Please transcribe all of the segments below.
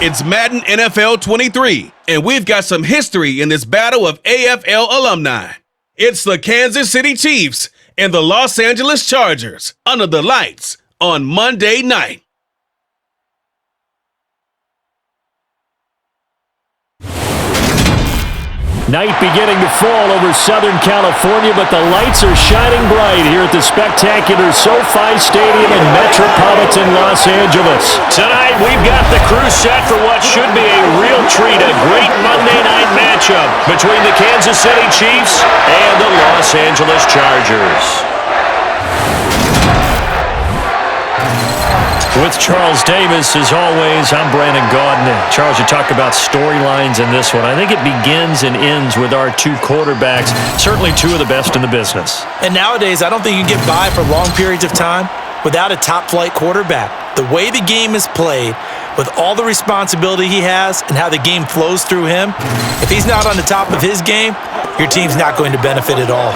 It's Madden NFL 23, and we've got some history in this battle of AFL alumni. It's the Kansas City Chiefs and the Los Angeles Chargers under the lights on Monday night. Night beginning to fall over Southern California, but the lights are shining bright here at the spectacular SoFi Stadium in metropolitan Los Angeles. Tonight, we've got the crew set for what should be a real treat, a great Monday night matchup between the Kansas City Chiefs and the Los Angeles Chargers. With Charles Davis, as always, I'm Brandon Gaudin. Charles, you talk about storylines in this one. I think it begins and ends with our two quarterbacks, certainly two of the best in the business. And nowadays, I don't think you can get by for long periods of time without a top-flight quarterback. The way the game is played, with all the responsibility he has and how the game flows through him, if he's not on the top of his game, your team's not going to benefit at all.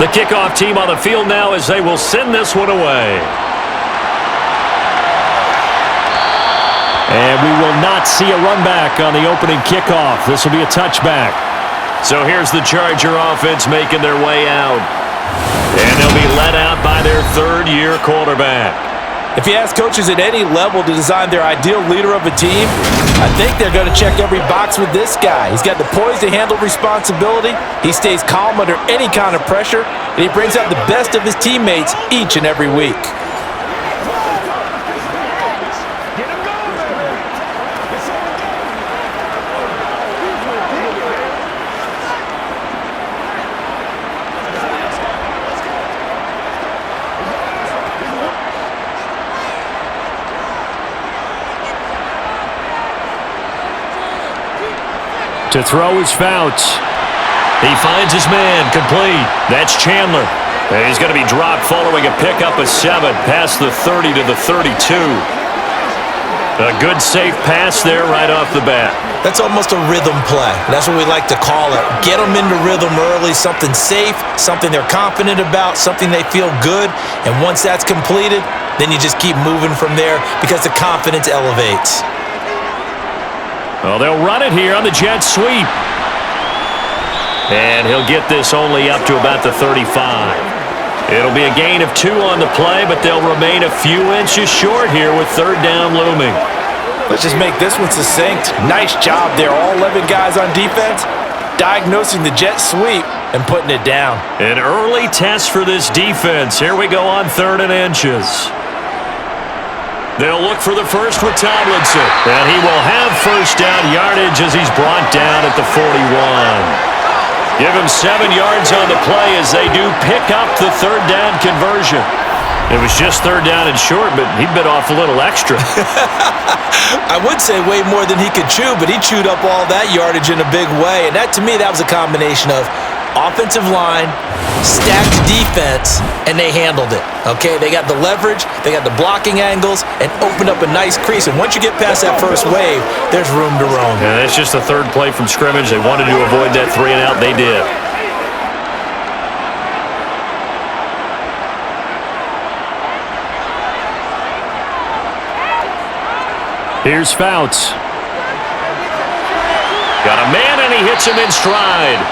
The kickoff team on the field now as they will send this one away. And we will not see a run back on the opening kickoff. This will be a touchback. So here's the Charger offense making their way out. And they'll be led out by their third-year quarterback. If you ask coaches at any level to design their ideal leader of a team, I think they're going to check every box with this guy. He's got the poise to handle responsibility. He stays calm under any kind of pressure, and he brings out the best of his teammates each and every week. To throw is Fouts. He finds his man, complete. That's Chandler. And he's going to be dropped following a pickup of 7 past the 30 to the 32. A good, safe pass there right off the bat. That's almost a rhythm play. That's what we like to call it. Get them into rhythm early, something safe, something they're confident about, something they feel good. And once that's completed, then you just keep moving from there because the confidence elevates. Well, they'll run it here on the jet sweep. And he'll get this only up to about the 35. It'll be a gain of 2 on the play, but they'll remain a few inches short here with third down looming. Let's just make this one succinct. Nice job there, all 11 guys on defense, diagnosing the jet sweep and putting it down. An early test for this defense. Here we go on 3rd and inches. They'll look for the first with Tomlinson. And he will have first down yardage as he's brought down at the 41. Give him 7 yards on the play as they do pick up the third down conversion. It was just third down and short, but he bit off a little extra. I would say way more than he could chew, but he chewed up all that yardage in a big way. And that, to me, that was a combination of offensive line, stacked defense, and they handled it. Okay, they got the leverage, they got the blocking angles, and opened up a nice crease. And once you get past that first wave, there's room to roam. Yeah, that's just the third play from scrimmage. They wanted to avoid that 3 and out. They did. Here's Fouts. Got a man, and he hits him in stride.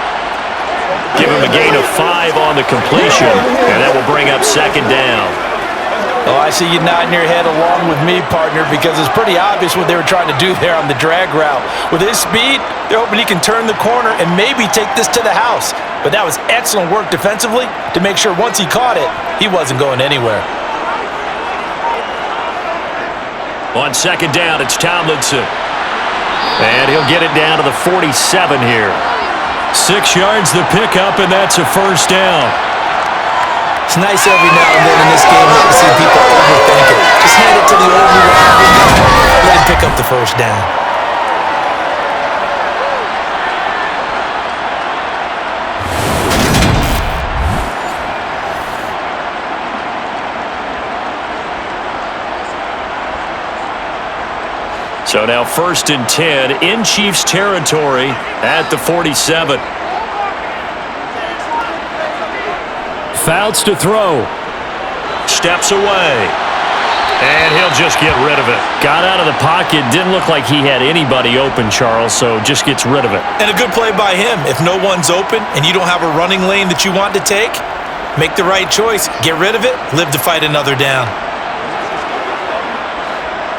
Give him a gain of 5 on the completion, and that will bring up second down. Oh, I see you nodding your head along with me, partner, because it's pretty obvious what they were trying to do there on the drag route. With his speed, they're hoping he can turn the corner and maybe take this to the house. But that was excellent work defensively to make sure once he caught it, he wasn't going anywhere. On second down, it's Tomlinson. And he'll get it down to the 47 here. 6 yards the pickup, and that's a first down. It's nice every now and then in this game not to see people overthink it. Just hand it to the old guy. Let him pick up the first down. So now 1st and 10 in Chiefs territory at the 47. Fouts to throw. Steps away. And he'll just get rid of it. Got out of the pocket. Didn't look like he had anybody open, Charles, so just gets rid of it. And a good play by him. If no one's open and you don't have a running lane that you want to take, make the right choice. Get rid of it. Live to fight another down.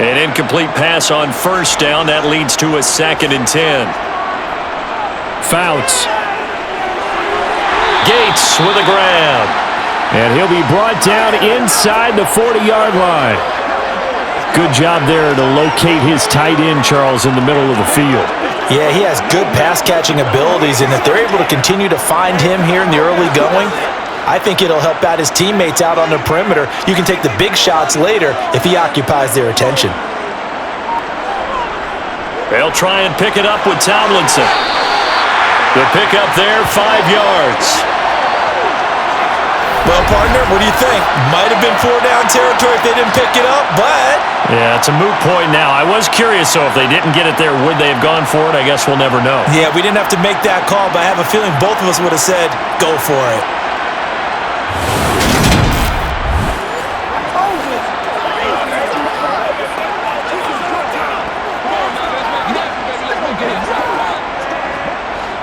An incomplete pass on first down. That leads to a 2nd and 10. Fouts. Gates with a grab. And he'll be brought down inside the 40-yard line. Good job there to locate his tight end, Charles, in the middle of the field. Yeah, he has good pass-catching abilities, and if they're able to continue to find him here in the early going, I think it'll help out his teammates out on the perimeter. You can take the big shots later if he occupies their attention. They'll try and pick it up with Tomlinson. The pickup there, 5 yards. Well, partner, what do you think? Might have been 4-down territory if they didn't pick it up, but... Yeah, it's a moot point now. I was curious, so if they didn't get it there, would they have gone for it? I guess we'll never know. Yeah, we didn't have to make that call, but I have a feeling both of us would have said, go for it.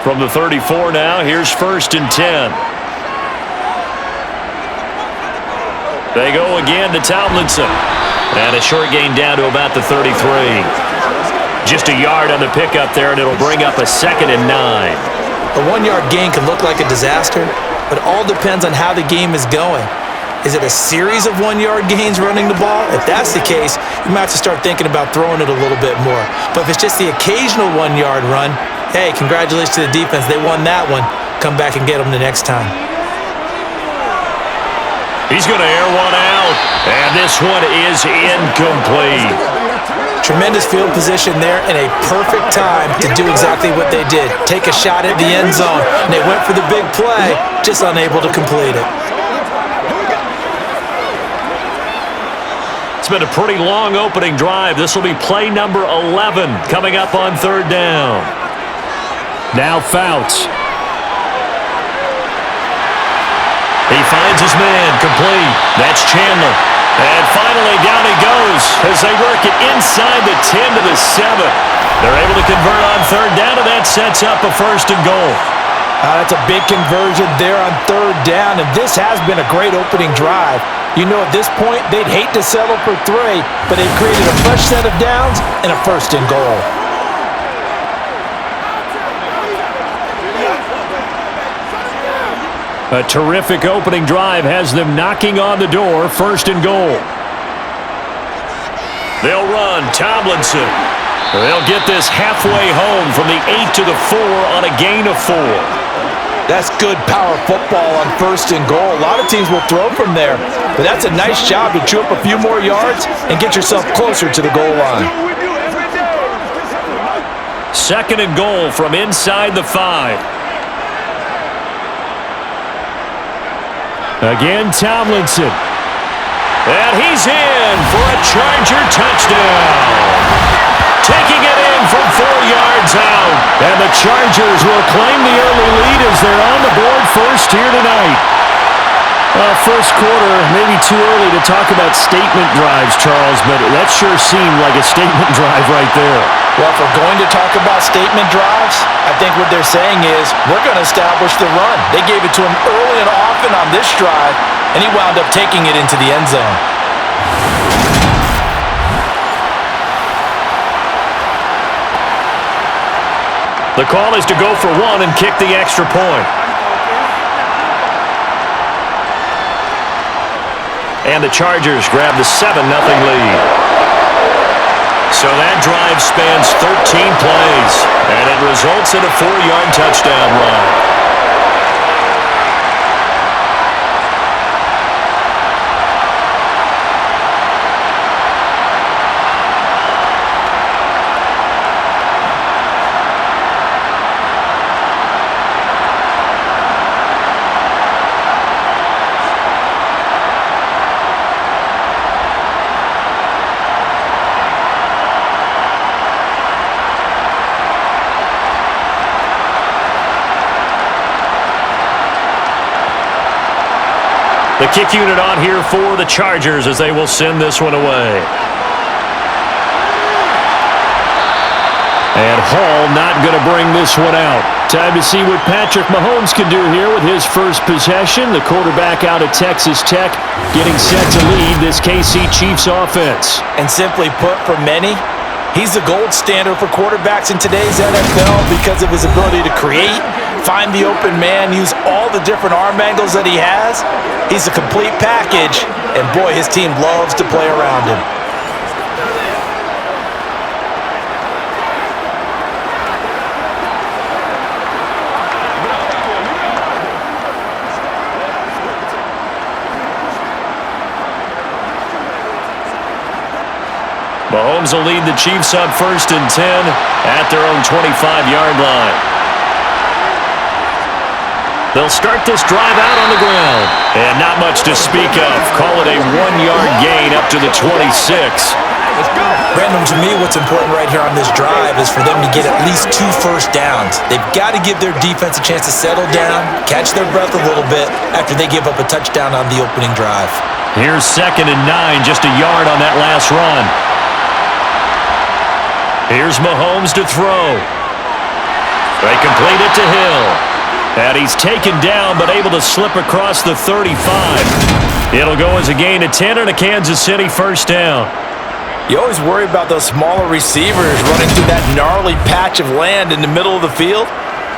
From the 34 now, here's 1st and 10. They go again to Tomlinson. And a short gain down to about the 33. Just a yard on the pickup there, and it'll bring up a 2nd and 9. A 1-yard gain can look like a disaster, but it all depends on how the game is going. Is it a series of 1-yard gains running the ball? If that's the case, you might have to start thinking about throwing it a little bit more. But if it's just the occasional 1-yard run, hey, congratulations to the defense. They won that one. Come back and get them the next time. He's going to air one out, and this one is incomplete. Tremendous field position there and a perfect time to do exactly what they did. Take a shot at the end zone, and they went for the big play, just unable to complete it. It's been a pretty long opening drive. This will be play number 11 coming up on 3rd down. Now Fouts. He finds his man, complete. That's Chandler. And finally, down he goes as they work it inside the 10 to the 7. They're able to convert on 3rd down, and that sets up a 1st and goal. That's a big conversion there on 3rd down, and this has been a great opening drive. You know, at this point, they'd hate to settle for 3, but they've created a fresh set of downs and a 1st and goal. A terrific opening drive has them knocking on the door. 1st and goal. They'll run Tomlinson. They'll get this halfway home from the 8 to the 4 on a gain of 4. That's good power football on 1st and goal. A lot of teams will throw from there, but that's a nice job to chew up a few more yards and get yourself closer to the goal line. 2nd and goal from inside the 5. Again, Tomlinson. And he's in for a Charger touchdown. Taking it in from 4 yards out. And the Chargers will claim the early lead as they're on the board first here tonight. First quarter, maybe too early to talk about statement drives, Charles, but that sure seemed like a statement drive right there. Well, if we're going to talk about statement drives, I think what they're saying is we're going to establish the run. They gave it to him early and often on this drive, and he wound up taking it into the end zone. The call is to go for one and kick the extra point. And the Chargers grab the 7-0 lead. So that drive spans 13 plays, and it results in a 4-yard touchdown run. The kick unit on here for the Chargers as they will send this one away. And Hall not going to bring this one out. Time to see what Patrick Mahomes can do here with his first possession. The quarterback out of Texas Tech getting set to lead this KC Chiefs offense. And simply put, for many, he's the gold standard for quarterbacks in today's NFL because of his ability to create, find the open man, use all the different arm angles that he has. He's a complete package, and boy, his team loves to play around him. Mahomes will lead the Chiefs up 1st and 10 at their own 25-yard line. They'll start this drive out on the ground. And not much to speak of. Call it a 1-yard gain up to the 26. Brandon, to me, what's important right here on this drive is for them to get at least 2 first downs. They've got to give their defense a chance to settle down, catch their breath a little bit after they give up a touchdown on the opening drive. Here's 2nd and 9, just a yard on that last run. Here's Mahomes to throw. They complete it to Hill. And he's taken down, but able to slip across the 35. It'll go as a gain of 10 and a Kansas City first down. You always worry about those smaller receivers running through that gnarly patch of land in the middle of the field.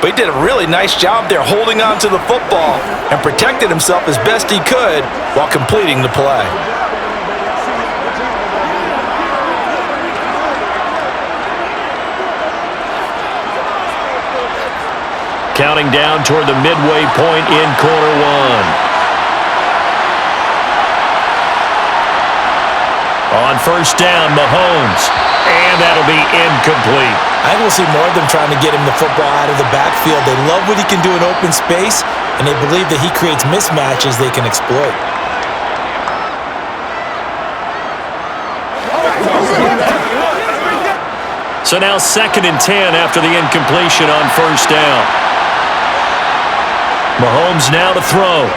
But he did a really nice job there holding on to the football and protected himself as best he could while completing the play. Counting down toward the midway point in quarter one. On first down, Mahomes. And that'll be incomplete. I think we'll see more of them trying to get him the football out of the backfield. They love what he can do in open space, and they believe that he creates mismatches they can exploit. So now 2nd and 10 after the incompletion on first down. Mahomes now to throw.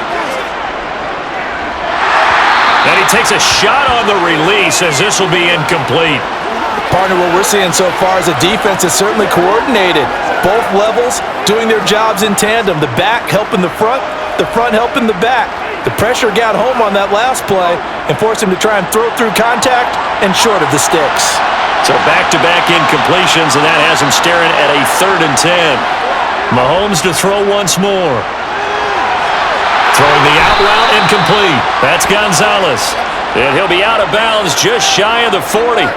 And he takes a shot on the release as this will be incomplete. Partner, what we're seeing so far is the defense is certainly coordinated. Both levels doing their jobs in tandem. The back helping the front helping the back. The pressure got home on that last play and forced him to try and throw through contact and short of the sticks. So back-to-back incompletions, and that has him staring at a 3rd and 10. Mahomes to throw once more. Throwing the out route incomplete. That's Gonzalez. And he'll be out of bounds just shy of the 40.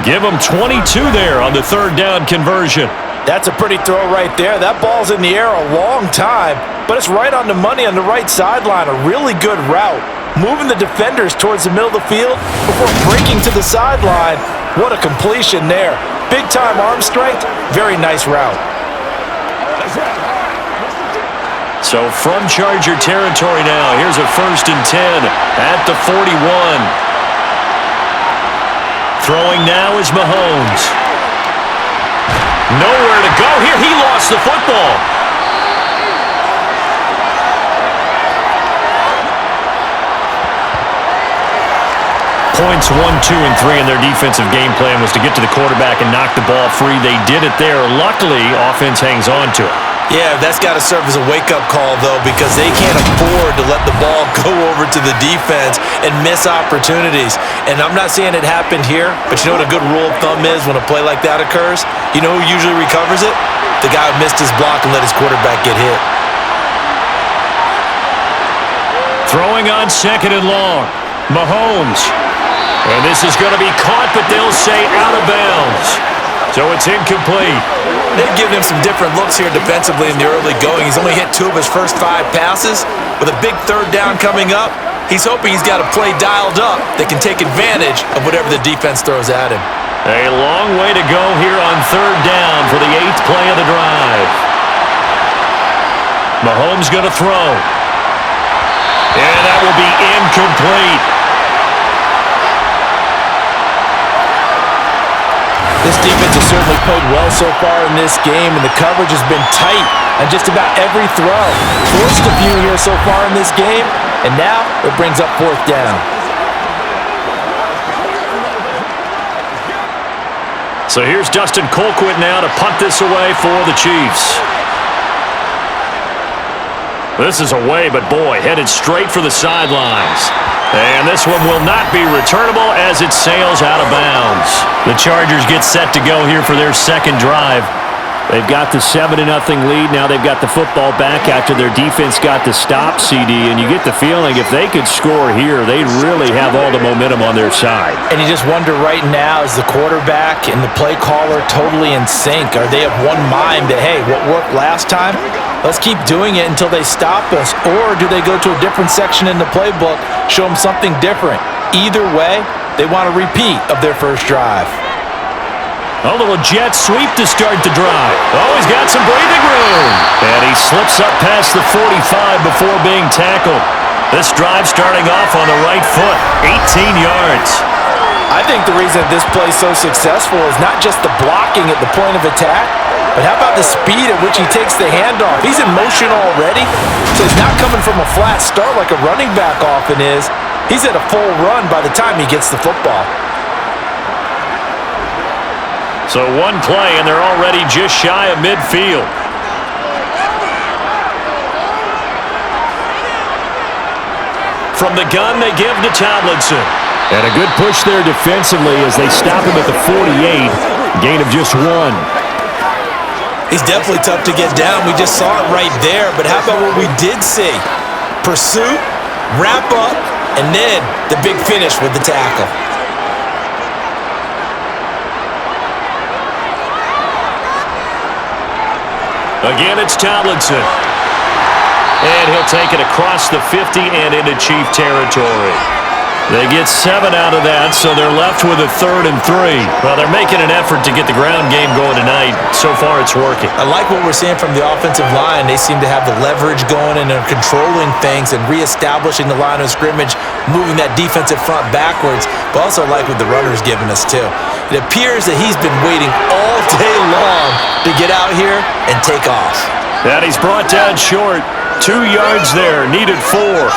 Give him 22 there on the 3rd down conversion. That's a pretty throw right there. That ball's in the air a long time, but it's right on the money on the right sideline. A really good route. Moving the defenders towards the middle of the field before breaking to the sideline. What a completion there. Big-time arm strength. Very nice route. So from Charger territory now, here's a 1st and 10 at the 41. Throwing now is Mahomes. Nowhere to go here. He lost the football. Points 1, 2, and 3 in their defensive game plan was to get to the quarterback and knock the ball free. They did it there. Luckily, offense hangs on to it. Yeah, that's got to serve as a wake-up call, though, because they can't afford to let the ball go over to the defense and miss opportunities. And I'm not saying it happened here, but you know what a good rule of thumb is when a play like that occurs? You know who usually recovers it? the guy who missed his block and let his quarterback get hit. Throwing on 2nd and long. Mahomes. And this is going to be caught, but they'll say out of bounds. So it's incomplete. They've given him some different looks here defensively in the early going. He's only hit 2 of his first 5 passes. With a big 3rd down coming up, he's hoping he's got a play dialed up that can take advantage of whatever the defense throws at him. A long way to go here on 3rd down for the 8th play of the drive. Mahomes going to throw. And that will be incomplete. This defense has certainly played well so far in this game, and the coverage has been tight on just about every throw. Forced a few here so far in this game, and now it brings up 4th down. So here's Dustin Colquitt now to punt this away for the Chiefs. This is away, but boy, headed straight for the sidelines. And this one will not be returnable as it sails out of bounds. The Chargers get set to go here for their 2nd drive. They've got the 7-0 lead. Now they've got the football back after their defense got the stop, CD. And you get the feeling if they could score here, they'd really have all the momentum on their side. And you just wonder right now, is the quarterback and the play caller totally in sync? Are they of one mind that, hey, what worked last time? Let's keep doing it until they stop us. Or do they go to a different section in the playbook, show them something different? Either way, they want a repeat of their first drive. A little jet sweep to start the drive. Oh, he's got some breathing room. And he slips up past the 45 before being tackled. This drive starting off on the right foot, 18 yards. I think the reason that this play is so successful is not just the blocking at the point of attack, but how about the speed at which he takes the handoff? He's in motion already, so he's not coming from a flat start like a running back often is. He's at a full run by the time he gets the football. So one play, and they're already just shy of midfield. From the gun, they give to Tomlinson. And a good push there defensively as they stop him at the 48. Gain of just 1. He's definitely tough to get down. We just saw it right there. But how about what we did see? Pursuit, wrap up, and then the big finish with the tackle. Again, it's Tomlinson. And he'll take it across the 50 and into Chief territory. They get 7 out of that, so they're left with a 3rd and 3. Well, they're making an effort to get the ground game going tonight. So far, it's working. I like what we're seeing from the offensive line. They seem to have the leverage going and are controlling things and reestablishing the line of scrimmage, moving that defensive front backwards, but also like what the runner's giving us, too. It appears that he's been waiting all day long to get out here and take off. And he's brought down short. 2 yards there, needed 4.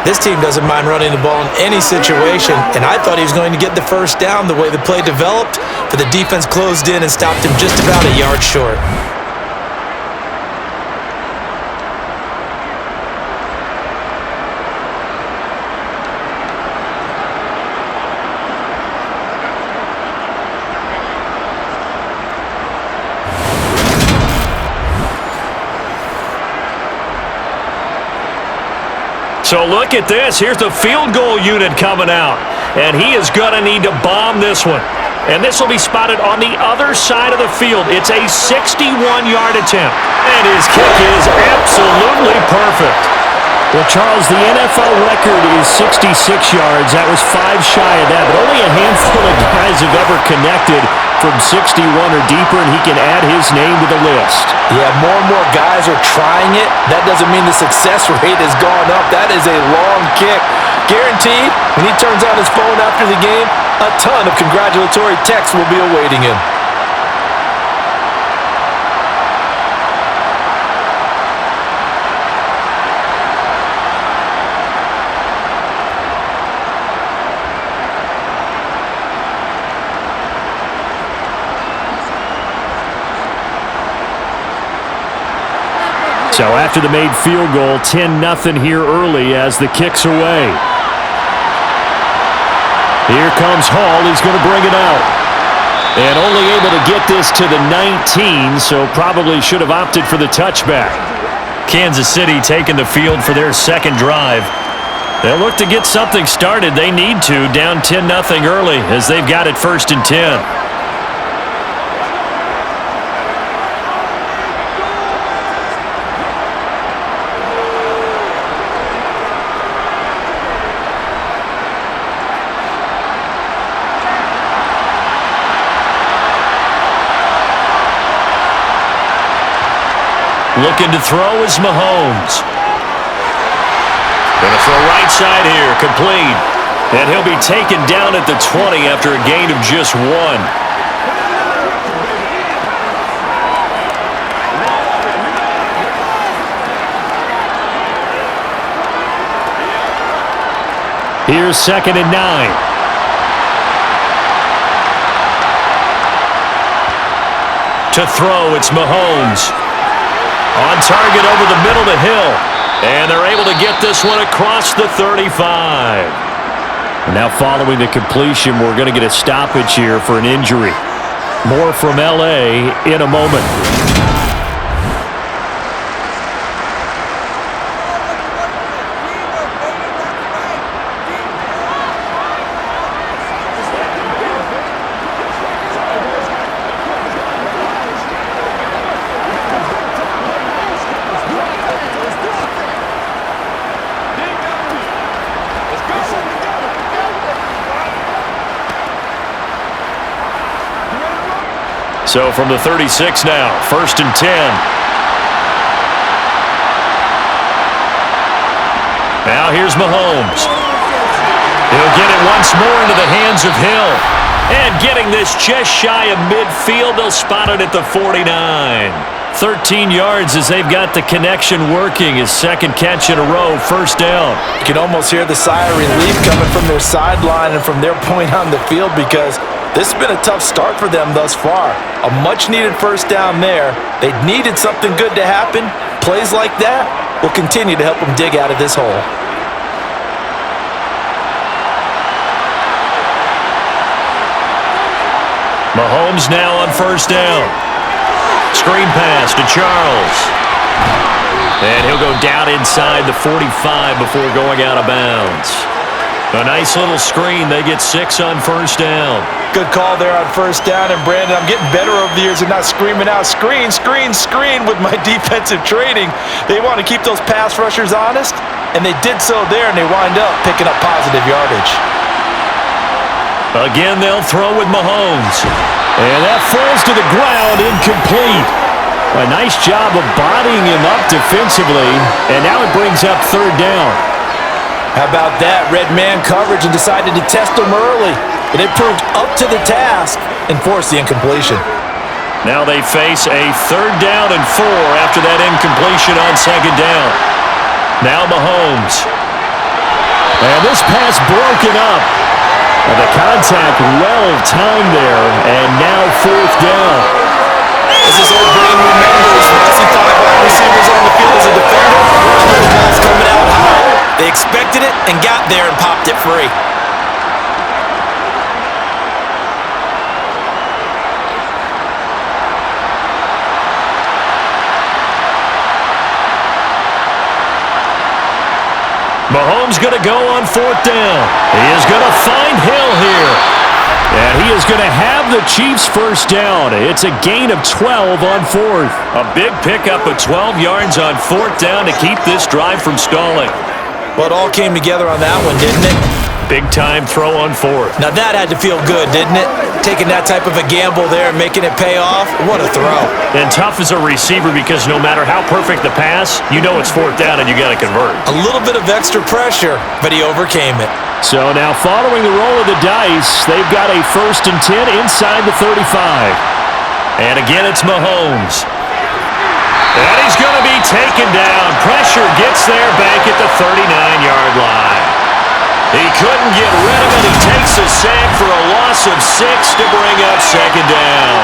This team doesn't mind running the ball in any situation, and I thought he was going to get the first down the way the play developed, but the defense closed in and stopped him just about a yard short. So look at this. Here's the field goal unit coming out. And he is going to need to bomb this one. And this will be spotted on the other side of the field. It's a 61-yard attempt. And his kick is absolutely perfect. Well, Charles, the NFL record is 66 yards. That was 5 shy of that, but only a handful of guys have ever connected from 61 or deeper, and he can add his name to the list. Yeah, more and more guys are trying it. That doesn't mean the success rate has gone up. That is a long kick. Guaranteed, when he turns on his phone after the game, a ton of congratulatory texts will be awaiting him. So after the made field goal, 10-0 here early as the kick's away. Here comes Hall. He's going to bring it out. And only able to get this to the 19, so probably should have opted for the touchback. Kansas City taking the field for their second drive. They'll look to get something started. They need to, down 10-0 early as they've got it 1st and 10. Looking to throw is Mahomes. Going to throw right side here, complete. And he'll be taken down at the 20 after a gain of just 1. Here's 2nd and 9. To throw, it's Mahomes. On target over the middle to Hill. And they're able to get this one across the 35. Now following the completion, we're going to get a stoppage here for an injury. More from L.A. in a moment. So from the 36 now, 1st and 10. Now here's Mahomes. He'll get it once more into the hands of Hill. And getting this just shy of midfield, they'll spot it at the 49. 13 yards as they've got the connection working. His second catch in a row, 1st down. You can almost hear the sigh of relief coming from their sideline and from their point on the field because this has been a tough start for them thus far. A much-needed 1st down there. They needed something good to happen. Plays like that will continue to help them dig out of this hole. Mahomes now on 1st down. Screen pass to Charles. And he'll go down inside the 45 before going out of bounds. A nice little screen. They get 6 on 1st down. Good call there on 1st down. And, Brandon, I'm getting better over the years and not screaming out, screen, screen, screen with my defensive training. They want to keep those pass rushers honest, and they did so there, and they wind up picking up positive yardage. Again, they'll throw with Mahomes. And that falls to the ground, incomplete. A nice job of bodying him up defensively, and now it brings up 3rd down. How about that? Red man coverage and decided to test him early. But it proved up to the task and forced the incompletion. Now they face a 3rd down and 4 after that incompletion on 2nd down. Now Mahomes. And this pass broken up. And the contact well timed there. And now 4th down. As his old brain remembers, once he thought wide receivers on the field as a defender, the ball's coming out high. They expected it and got there and popped it free. Mahomes going to go on 4th down. He is going to find Hill here. And he is going to have the Chiefs 1st down. It's a gain of 12 on 4th. A big pickup of 12 yards on 4th down to keep this drive from stalling. Well, it all came together on that one, didn't it? Big-time throw on 4th. Now that had to feel good, didn't it? Taking that type of a gamble there and making it pay off. What a throw. And tough as a receiver because no matter how perfect the pass, you know it's 4th down and you got to convert. A little bit of extra pressure, but he overcame it. So now following the roll of the dice, they've got a 1st and 10 inside the 35. And again, it's Mahomes. And he's going to be taken down. Pressure gets there back at the 39-yard line. He couldn't get rid of it. He takes a sack for a loss of 6 to bring up 2nd down.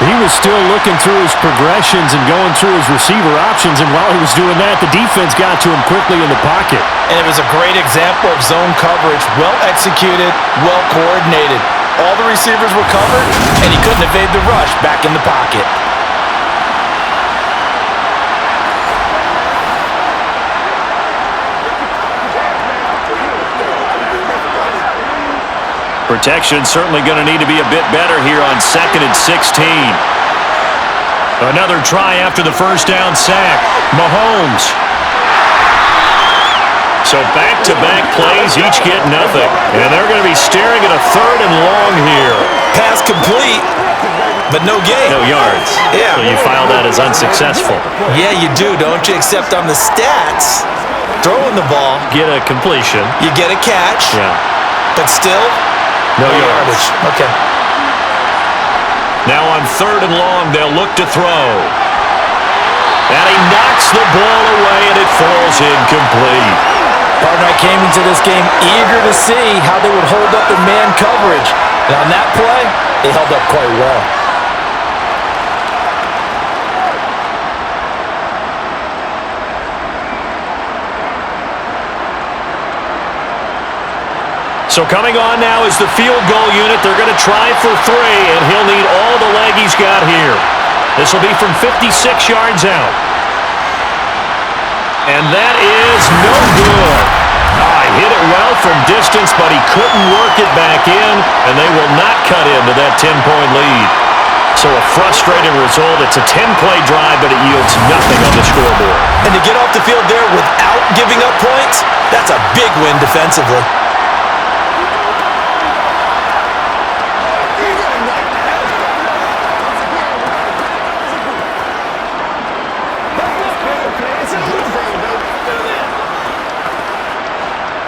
He was still looking through his progressions and going through his receiver options, and while he was doing that, the defense got to him quickly in the pocket. And it was a great example of zone coverage. Well executed, well coordinated. All the receivers were covered, and he couldn't evade the rush back in the pocket. Protection certainly going to need to be a bit better here on 2nd and 16. Another try after the first down sack. Mahomes. So back-to-back plays, each get nothing. And they're going to be staring at a 3rd and long here. Pass complete, but no gain. No yards. Yeah. So you file that as unsuccessful. Yeah, you do, don't you? Except on the stats, throwing the ball, Get a completion. you get a catch, Yeah. but still, No yardage. Okay. Now on 3rd and long, they'll look to throw. And he knocks the ball away, and it falls incomplete. Partner, I came into this game eager to see how they would hold up in man coverage. And on that play, they held up quite well. So coming on now is the field goal unit. They're going to try for 3, and he'll need all the leg he's got here. This will be from 56 yards out. And that is no good. He hit it well from distance, but he couldn't work it back in, and they will not cut into that 10-point lead. So a frustrating result. It's a 10-play drive, but it yields nothing on the scoreboard. And to get off the field there without giving up points, that's a big win defensively.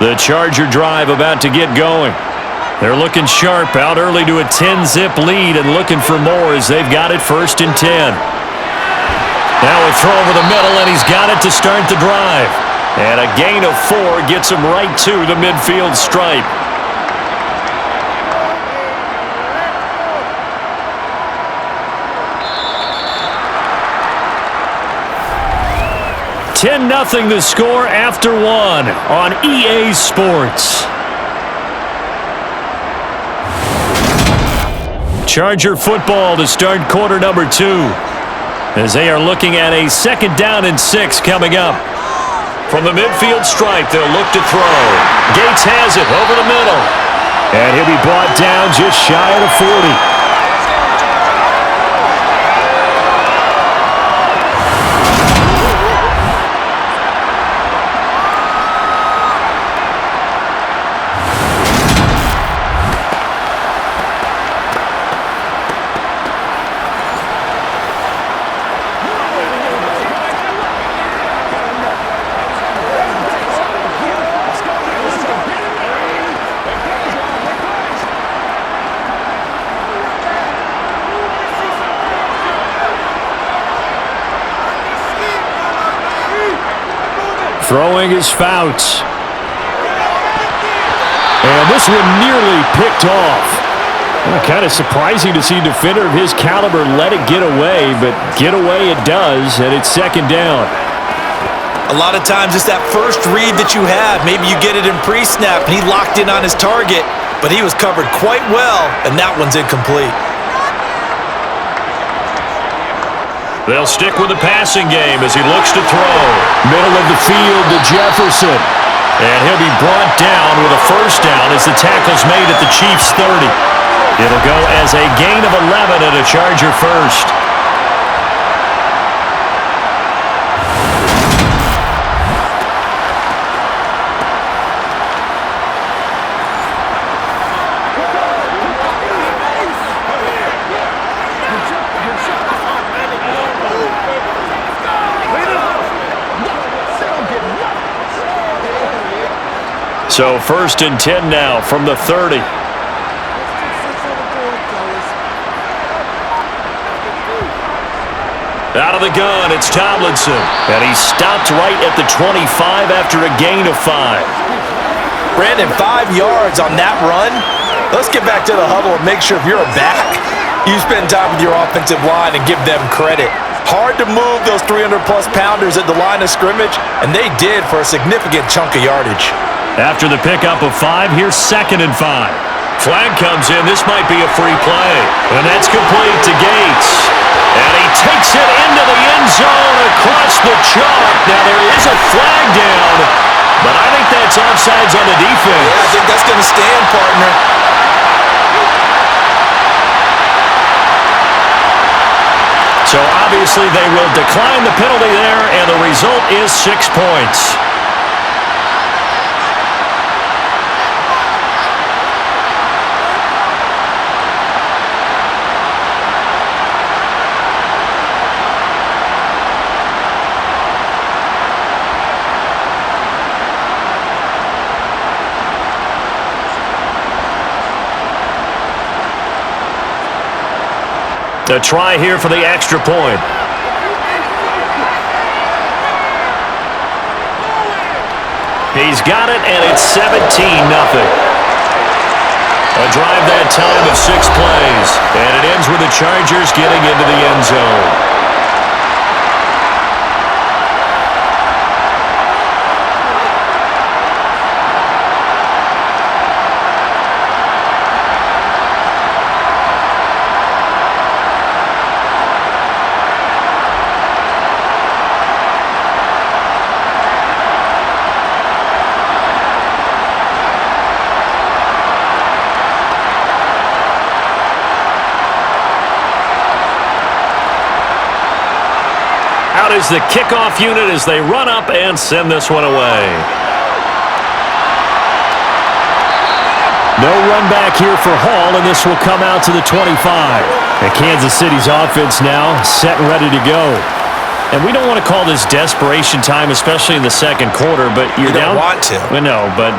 The Charger drive about to get going. They're looking sharp, out early to a 10-zip lead and looking for more as they've got it 1st and 10. Now a throw over the middle, and he's got it to start the drive. And a gain of 4 gets him right to the midfield stripe. $10-0 the score after 1 on EA Sports. Charger football to start quarter number 2 as they are looking at a 2nd down and 6 coming up. From the midfield stripe, they'll look to throw. Gates has it over the middle. And he'll be brought down just shy of the 40. Throwing his Fouts. And this one nearly picked off. Kind of surprising to see a defender of his caliber let it get away, but get away it does, and it's 2nd down. A lot of times it's that first read that you have. Maybe you get it in pre-snap, and he locked in on his target, but he was covered quite well, and that one's incomplete. They'll stick with the passing game as he looks to throw. Middle of the field to Jefferson. And he'll be brought down with a 1st down as the tackle's made at the Chiefs' 30. It'll go as a gain of 11 and a Charger 1st. So 1st and 10 now from the 30. Out of the gun, it's Tomlinson. And he stopped right at the 25 after a gain of 5. Brandon, 5 yards on that run. Let's get back to the huddle and make sure if you're a back, you spend time with your offensive line and give them credit. Hard to move those 300-plus pounders at the line of scrimmage, and they did for a significant chunk of yardage. After the pickup of 5, here's 2nd and 5. Flag comes in. This might be a free play. And that's complete to Gates. And he takes it into the end zone across the chalk. Now, there is a flag down, but I think that's offsides on the defense. Yeah, I think that's going to stand, partner. So, obviously, they will decline the penalty there, and the result is 6 points. A try here for the extra point. He's got it, and it's 17-0. A drive that time of 6 plays, and it ends with the Chargers getting into the end zone. Out is the kickoff unit as they run up and send this one away. No run back here for Hall, and this will come out to the 25. And Kansas City's offense now set and ready to go. And we don't want to call this desperation time, especially in the second quarter, but you're down. You don't want to. Well, no, but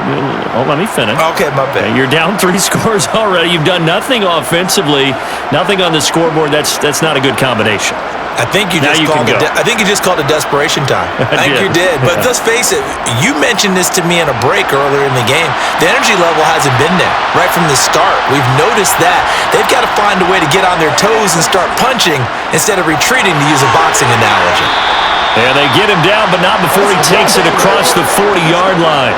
let me finish. Okay, my bad. You're down 3 scores already. You've done nothing offensively, nothing on the scoreboard. That's not a good combination. I think you just called it desperation time. I think you did. But let's face it, you mentioned this to me in a break earlier in the game. The energy level hasn't been there right from the start. We've noticed that. They've got to find a way to get on their toes and start punching instead of retreating, to use a boxing analogy. And they get him down, but not before he takes it across the 40-yard line.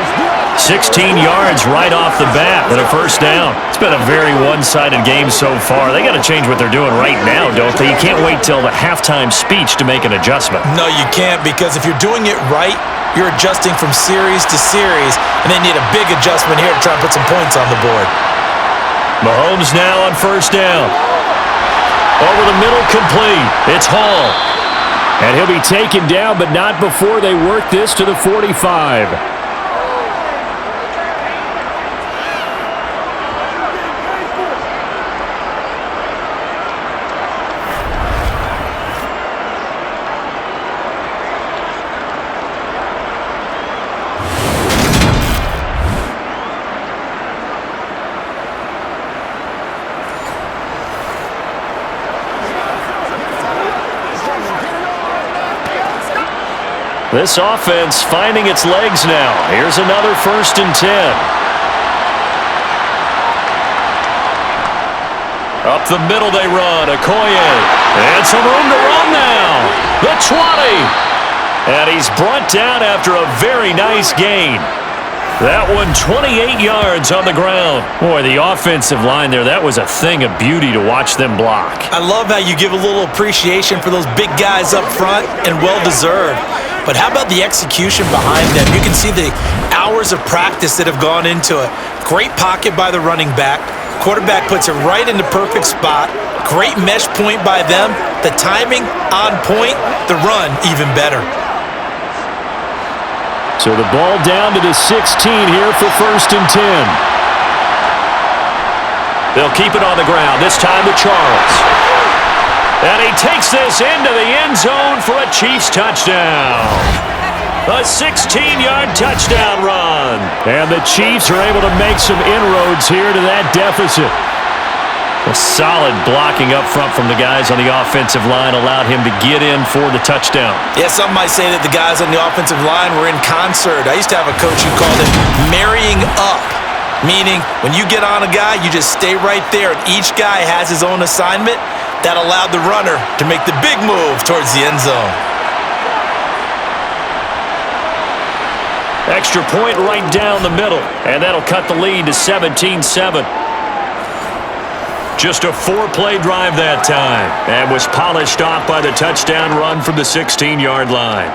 16 yards right off the bat and a first down. It's been a very one-sided game so far. They got to change what they're doing right now, don't they? You can't wait till the halftime speech to make an adjustment. No, you can't, because if you're doing it right, you're adjusting from series to series, and they need a big adjustment here to try and put some points on the board. Mahomes now on first down. Over the middle, complete. It's Hall. And he'll be taken down, but not before they work this to the 45. This offense finding its legs now. Here's another 1st and 10. Up the middle they run. Okoye. And some room to run now. The 20. And he's brought down after a very nice gain. That one 28 yards on the ground. Boy, the offensive line there, that was a thing of beauty to watch them block. I love how you give a little appreciation for those big guys up front, and well-deserved. But how about the execution behind them? You can see the hours of practice that have gone into it. Great pocket by the running back. Quarterback puts it right in the perfect spot. Great mesh point by them. The timing on point. The run even better. So the ball down to the 16 here for 1st and 10. They'll keep it on the ground, this time to Charles. And he takes this into the end zone for a Chiefs touchdown. A 16-yard touchdown run. And the Chiefs are able to make some inroads here to that deficit. A solid blocking up front from the guys on the offensive line allowed him to get in for the touchdown. Yeah, some might say that the guys on the offensive line were in concert. I used to have a coach who called it marrying up, meaning when you get on a guy, you just stay right there, and each guy has his own assignment. That allowed the runner to make the big move towards the end zone. Extra point right down the middle, and that'll cut the lead to 17-7. Just a 4-play drive that time, and was polished off by the touchdown run from the 16-yard line.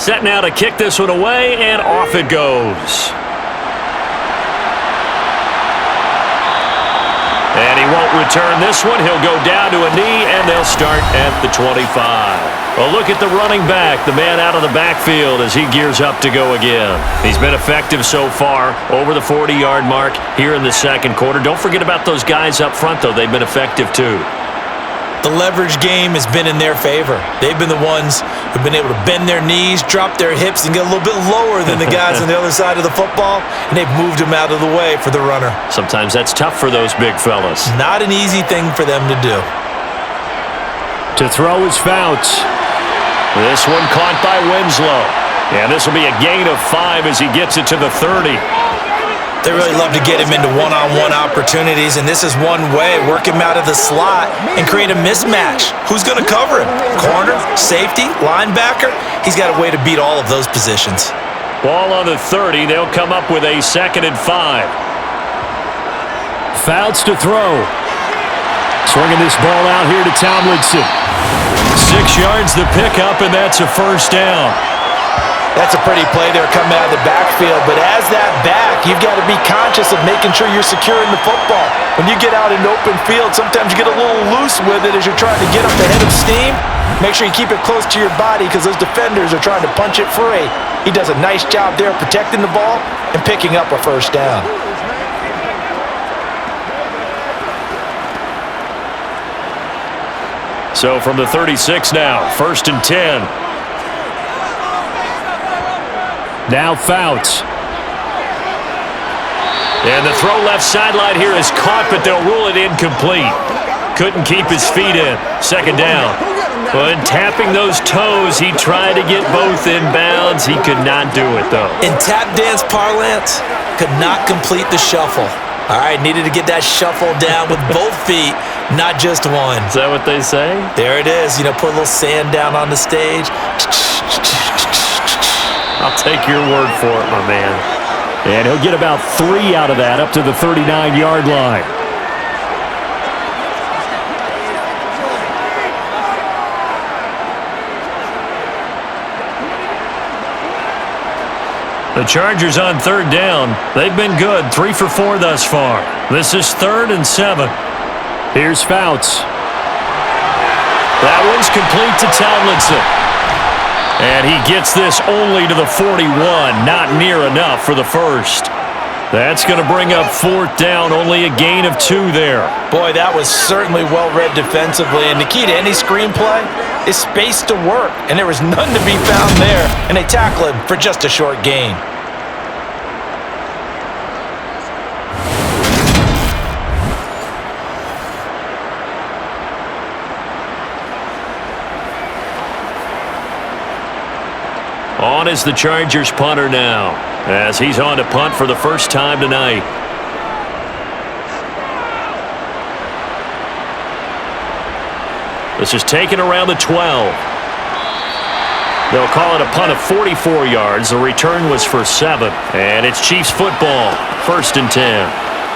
Set now to kick this one away, and off it goes. And he won't return this one. He'll go down to a knee, and they'll start at the 25. A look at the running back, the man out of the backfield as he gears up to go again. He's been effective so far, over the 40-yard mark here in the second quarter. Don't forget about those guys up front, though. They've been effective, too. The leverage game has been in their favor. They've been the ones who've been able to bend their knees, drop their hips, and get a little bit lower than the guys on the other side of the football, and they've moved them out of the way for the runner. Sometimes that's tough for those big fellas. Not an easy thing for them to do. To throw is Fouts. This one caught by Winslow. And this will be a gain of 5 as he gets it to the 30. They really love to get him into one-on-one opportunities, and this is one way, work him out of the slot and create a mismatch. Who's going to cover him? Corner, safety, linebacker? He's got a way to beat all of those positions. Ball on the 30. They'll come up with a 2nd and 5. Fouts to throw. Swinging this ball out here to Tomlinson. 6 yards the pickup, and that's a first down. That's a pretty play there coming out of the backfield, but as that back, you've got to be conscious of making sure you're securing the football. When you get out in open field, sometimes you get a little loose with it as you're trying to get up ahead of steam. Make sure you keep it close to your body because those defenders are trying to punch it free. He does a nice job there protecting the ball and picking up a first down. So from the 36 now, 1st and 10. Now Fouts. And the throw left sideline here is caught, but they'll rule it incomplete. Couldn't keep his feet in. 2nd down. When tapping those toes, he tried to get both in bounds. He could not do it, though. In tap dance parlance, could not complete the shuffle. All right, needed to get that shuffle down with both feet, not just one. Is that what they say? There it is. You know, put a little sand down on the stage. I'll take your word for it, my man. And he'll get about 3 out of that up to the 39-yard line. The Chargers on 3rd down. They've been good, 3 for 4 thus far. This is 3rd and 7. Here's Fouts. That one's complete to Tomlinson. And he gets this only to the 41, not near enough for the first. That's going to bring up 4th down, only a gain of 2 there. Boy, that was certainly well-read defensively, and the key to any screenplay is space to work, and there was none to be found there, and they tackle him for just a short gain. On is the Chargers punter now, as he's on to punt for the first time tonight. This is taken around the 12. They'll call it a punt of 44 yards. The return was for 7. And it's Chiefs football, 1st and 10.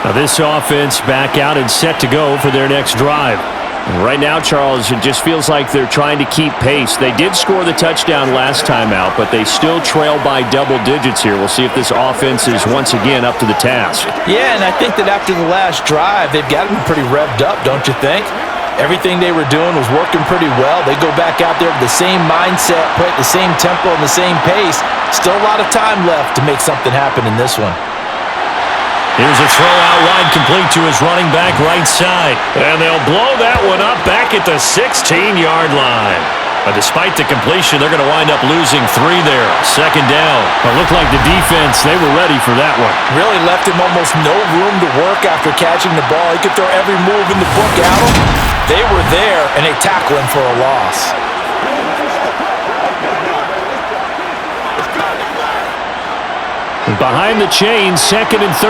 Now this offense back out and set to go for their next drive. And right now, Charles, it just feels like they're trying to keep pace. They did score the touchdown last time out, but they still trail by double digits here. We'll see if this offense is once again up to the task. Yeah, and I think that after the last drive, they've got them pretty revved up, don't you think? Everything they were doing was working pretty well. They go back out there with the same mindset, play at the same tempo and the same pace. Still a lot of time left to make something happen in this one. Here's a throw out wide, complete to his running back right side. And they'll blow that one up back at the 16-yard line. But despite the completion, they're going to wind up losing 3 there. 2nd down. It looked like the defense, they were ready for that one. Really left him almost no room to work after catching the ball. He could throw every move in the book at him. They were there, and they tackle him for a loss. Behind the chain, 2nd and 13.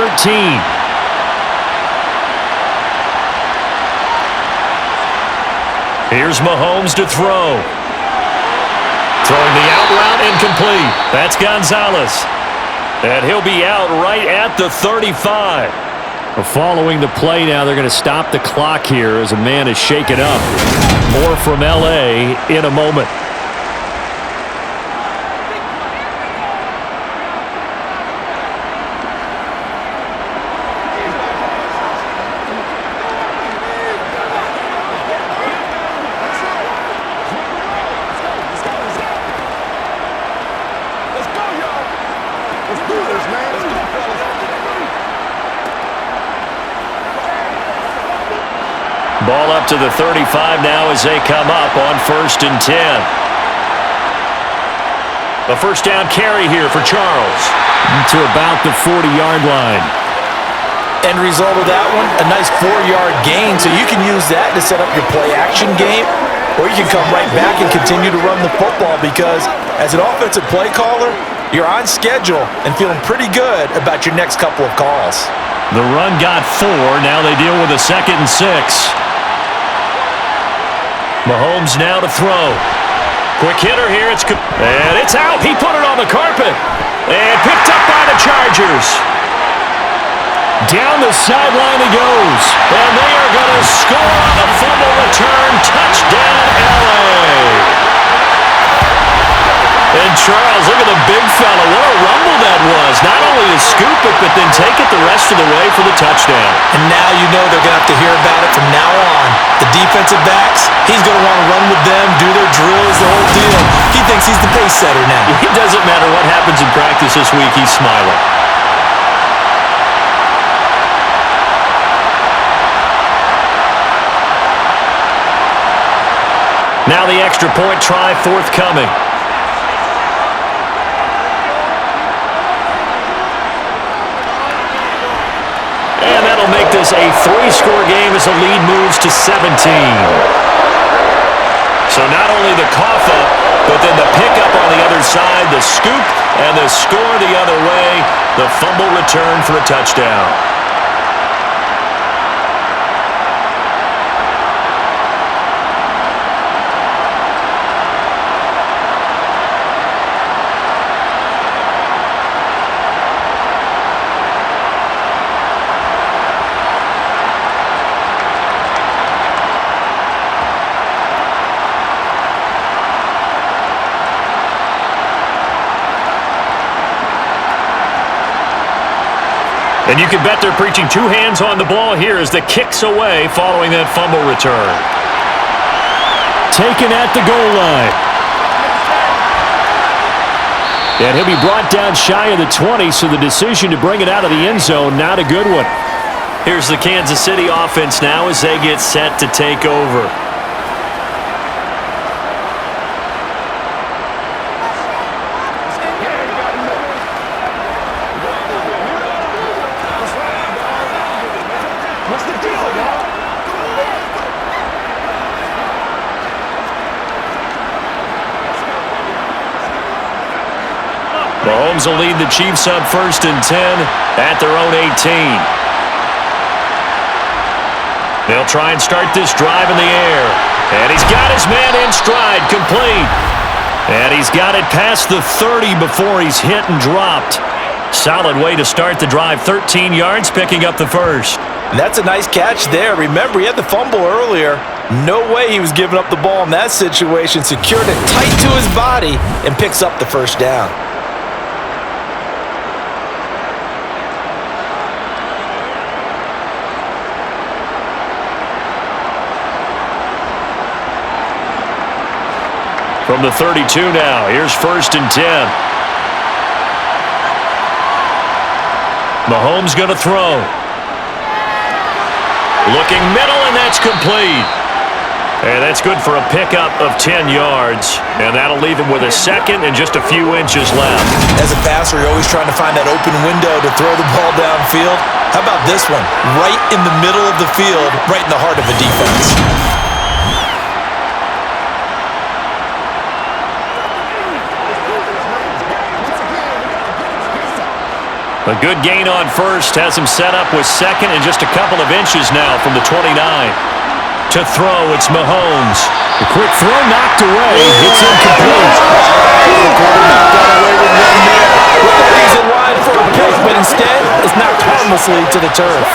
Here's Mahomes to throw. Throwing the out route incomplete. That's Gonzalez. And he'll be out right at the 35. Following the play now, they're going to stop the clock here as a man is shaken up. More from L.A. in a moment. Ball up to the 35 now as they come up on 1st and 10. A first down carry here for Charles. To about the 40-yard line. End result of that one, a nice 4-yard gain, so you can use that to set up your play-action game, or you can come right back and continue to run the football because as an offensive play caller, you're on schedule and feeling pretty good about your next couple of calls. The run got 4. Now they deal with a 2nd and 6. Mahomes now to throw. Quick hitter here. And it's out. He put it on the carpet. And picked up by the Chargers. Down the sideline he goes. And they are going to score on the fumble return. Touchdown, L.A. And Charles, look at the big fella. What a rumble that was. Not only to scoop it, but then take it the rest of the way for the touchdown. And now you know they're going to have to hear about it from now on. The defensive backs, he's going to want to run with them, do their drills, the whole deal. He thinks he's the pace setter now. It doesn't matter what happens in practice this week. He's smiling. Now the extra point try forthcoming. And that'll make this a 3-score game as the lead moves to 17. So not only the cough up, but then the pickup on the other side, the scoop, and the score the other way, the fumble return for a touchdown. And you can bet they're preaching 2 hands on the ball here as the kick's away following that fumble return. Taken at the goal line. And he'll be brought down shy of the 20, so the decision to bring it out of the end zone, not a good one. Here's the Kansas City offense now as they get set to take over. Mahomes will lead the Chiefs up 1st and 10 at their own 18. They'll try and start this drive in the air. And he's got his man in stride, complete. And he's got it past the 30 before he's hit and dropped. Solid way to start the drive. 13 yards, picking up the first. And that's a nice catch there. Remember, he had the fumble earlier. No way he was giving up the ball in that situation. Secured it tight to his body and picks up the first down. From the 32 now, here's 1st and 10. Mahomes going to throw. Looking middle, and that's complete. And that's good for a pickup of 10 yards. And that'll leave him with a 2nd and just a few inches left. As a passer, you're always trying to find that open window to throw the ball downfield. How about this one? Right in the middle of the field, right in the heart of a defense. A good gain on first has him set up with second and just a couple of inches now from the 29. To throw, it's Mahomes. The quick throw knocked away. It's incomplete. Got away with one there. He's in line for a pick, but instead it's knocked harmlessly to the turf.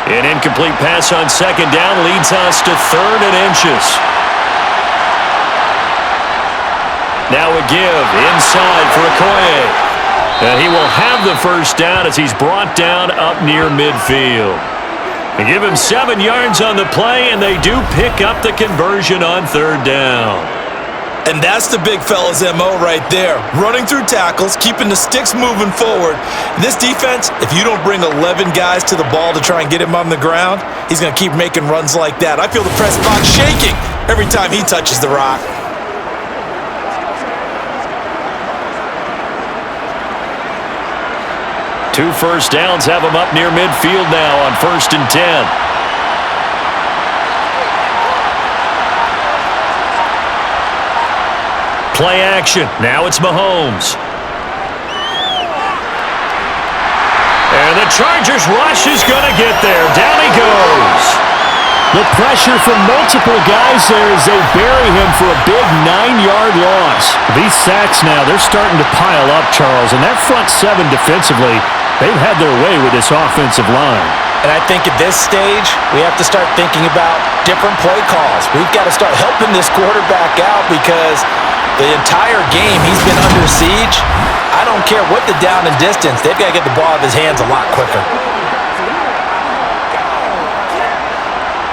An incomplete pass on second down leads us to 3rd and inches. Now a give inside for Okoye. And he will have the first down as he's brought down up near midfield. They give him 7 yards on the play, and they do pick up the conversion on 3rd down. And that's the big fella's MO right there. Running through tackles, keeping the sticks moving forward. This defense, if you don't bring 11 guys to the ball to try and get him on the ground, he's going to keep making runs like that. I feel the press box shaking every time he touches the rock. Two first downs have him up near midfield now on 1st and 10. Play action. Now it's Mahomes. And the Chargers rush is going to get there. Down he goes. The pressure from multiple guys there as they bury him for a big 9-yard loss. These sacks now, they're starting to pile up, Charles. And that front 7 defensively, they've had their way with this offensive line. And I think at this stage, we have to start thinking about different play calls. We've got to start helping this quarterback out because the entire game he's been under siege. I don't care what the down and distance, they've got to get the ball out of his hands a lot quicker.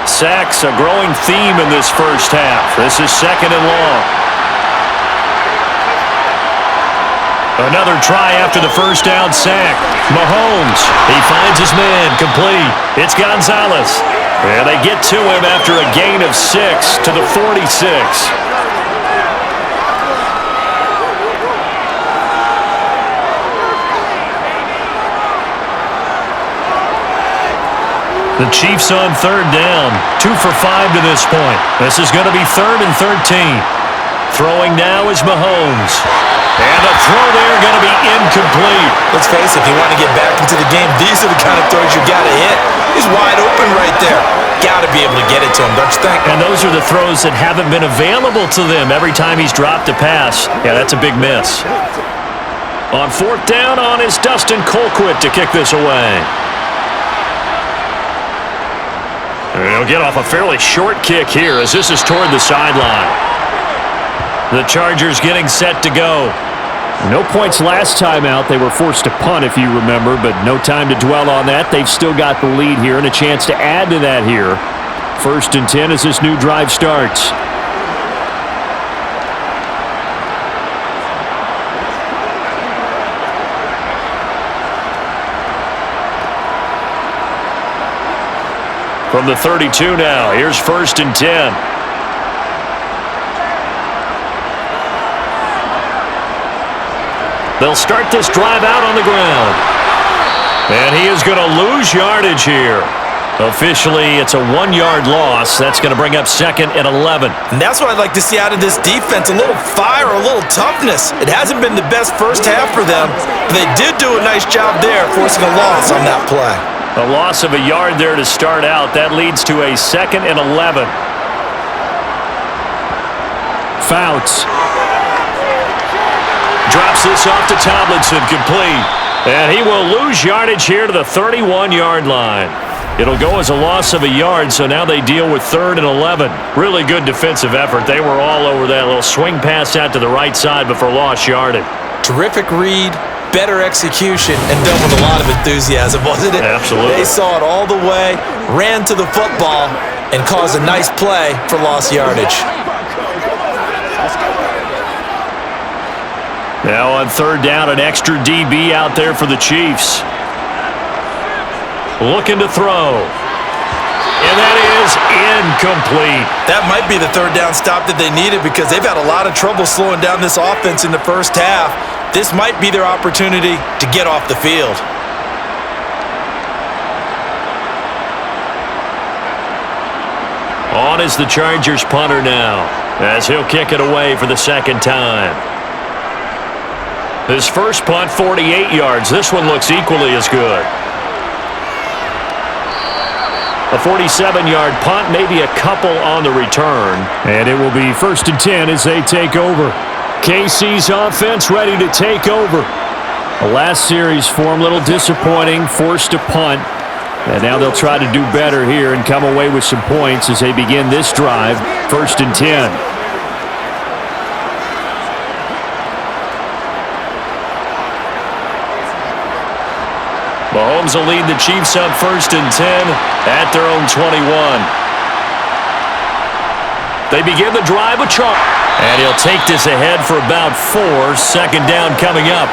Sacks, a growing theme in this first half. This is 2nd and long. Another try after the first down sack. Mahomes, he finds his man, complete. It's Gonzalez. And they get to him after a gain of 6 to the 46. The Chiefs on 3rd down. 2 for 5 to this point. This is going to be 3rd and 13. Throwing now is Mahomes. And the throw there going to be incomplete. Let's face it, if you want to get back into the game, these are the kind of throws you got to hit. He's wide open right there. Got to be able to get it to him, don't you think? And those are the throws that haven't been available to them every time he's dropped a pass. Yeah, that's a big miss. On 4th down on is Dustin Colquitt to kick this away. And he'll get off a fairly short kick here as this is toward the sideline. The Chargers getting set to go. No points last time out. They were forced to punt, if you remember, but no time to dwell on that. They've still got the lead here and a chance to add to that here. 1st and 10 as this new drive starts. From the 32 now, here's 1st and 10. They'll start this drive out on the ground. And he is going to lose yardage here. Officially, it's a 1-yard loss. That's going to bring up 2nd and 11. And that's what I'd like to see out of this defense, a little fire, a little toughness. It hasn't been the best first half for them, but they did do a nice job there forcing a loss on that play. A loss of a yard there to start out. That leads to a 2nd and 11. Fouts. Drops this off to Tomlinson, complete. And he will lose yardage here to the 31-yard line. It'll go as a loss of a yard, so now they deal with 3rd and 11. Really good defensive effort. They were all over that little swing pass out to the right side before lost yardage. Terrific read, better execution, and done with a lot of enthusiasm, wasn't it? Absolutely. They saw it all the way, ran to the football, and caused a nice play for lost yardage. Now on 3rd down, an extra DB out there for the Chiefs. Looking to throw. And that is incomplete. That might be the 3rd down stop that they needed because they've had a lot of trouble slowing down this offense in the first half. This might be their opportunity to get off the field. On is the Chargers punter now, as he'll kick it away for the second time. His first punt, 48 yards. This one looks equally as good. A 47-yard punt, maybe a couple on the return. And it will be 1st and 10 as they take over. KC's offense ready to take over. The last series for him, a little disappointing, forced to punt. And now they'll try to do better here and come away with some points as they begin this drive, 1st and 10. Mahomes will lead the Chiefs up 1st and 10 at their own 21. They begin the drive with Charles. And he'll take this ahead for about 4. Second down coming up.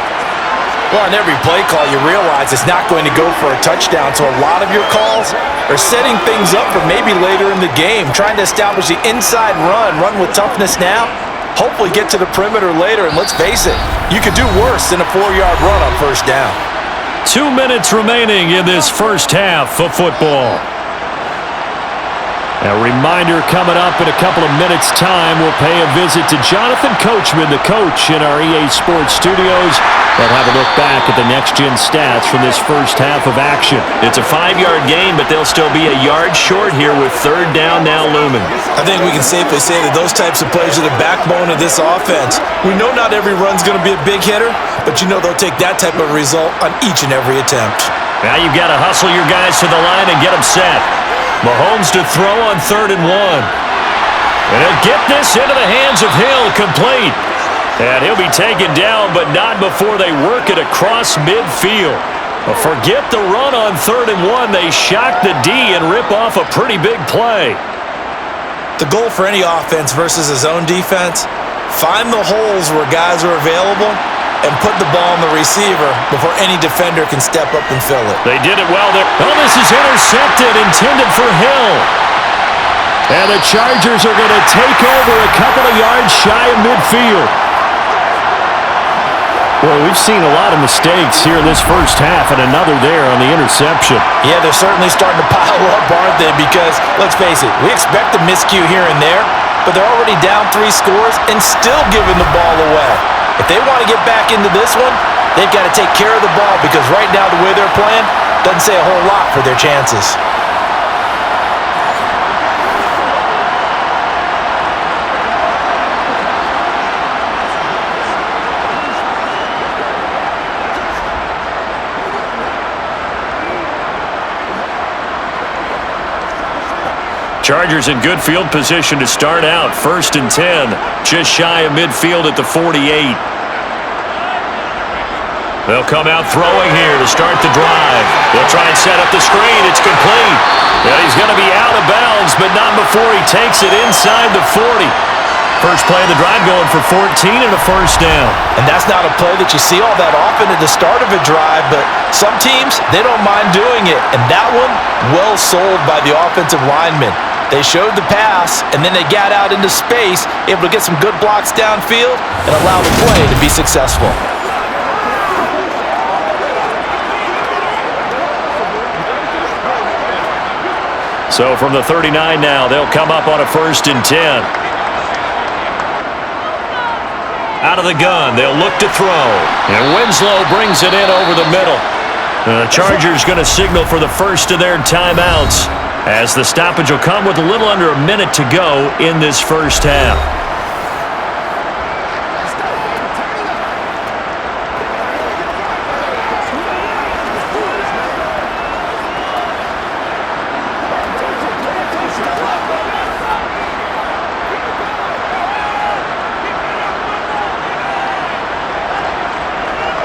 Well, on every play call, you realize it's not going to go for a touchdown, so a lot of your calls are setting things up for maybe later in the game, trying to establish the inside run with toughness now, hopefully get to the perimeter later, and let's face it, you could do worse than a 4-yard run on 1st down. 2 minutes remaining in this first half of football. A reminder coming up in a couple of minutes' time. We'll pay a visit to Jonathan Coachman, the coach in our EA Sports studios. They'll have a look back at the next-gen stats from this first half of action. It's a 5-yard gain, but they'll still be a yard short here with 3rd down now looming. I think we can safely say that those types of plays are the backbone of this offense. We know not every run's going to be a big hitter, but you know they'll take that type of result on each and every attempt. Now you've got to hustle your guys to the line and get them set. Mahomes to throw on 3rd and 1. And he'll get this into the hands of Hill, complete. And he'll be taken down, but not before they work it across midfield. But forget the run on 3rd and 1. They shock the D and rip off a pretty big play. The goal for any offense versus his own defense, find the holes where guys are available and put the ball on the receiver before any defender can step up and fill it. They did it well there. Oh, this is intercepted, intended for Hill. And the Chargers are going to take over a couple of yards shy of midfield. Well, we've seen a lot of mistakes here in this first half, and another there on the interception. Yeah, they're certainly starting to pile up, aren't they? Because, let's face it, we expect a miscue here and there, but they're already down 3 scores and still giving the ball away. If they want to get back into this one, they've got to take care of the ball because right now the way they're playing doesn't say a whole lot for their chances. Chargers in good field position to start out. 1st and 10, just shy of midfield at the 48. They'll come out throwing here to start the drive. They'll try and set up the screen. It's complete. Yeah, he's going to be out of bounds, but not before he takes it inside the 40. First play of the drive going for 14 and a 1st down. And that's not a play that you see all that often at the start of a drive, but some teams, they don't mind doing it. And that one, well sold by the offensive lineman. They showed the pass, and then they got out into space, able to get some good blocks downfield and allow the play to be successful. So from the 39 now, they'll come up on a 1st and 10. Out of the gun, they'll look to throw. And Winslow brings it in over the middle. The Chargers going to signal for the first of their timeouts, as the stoppage will come with a little under a minute to go in this first half.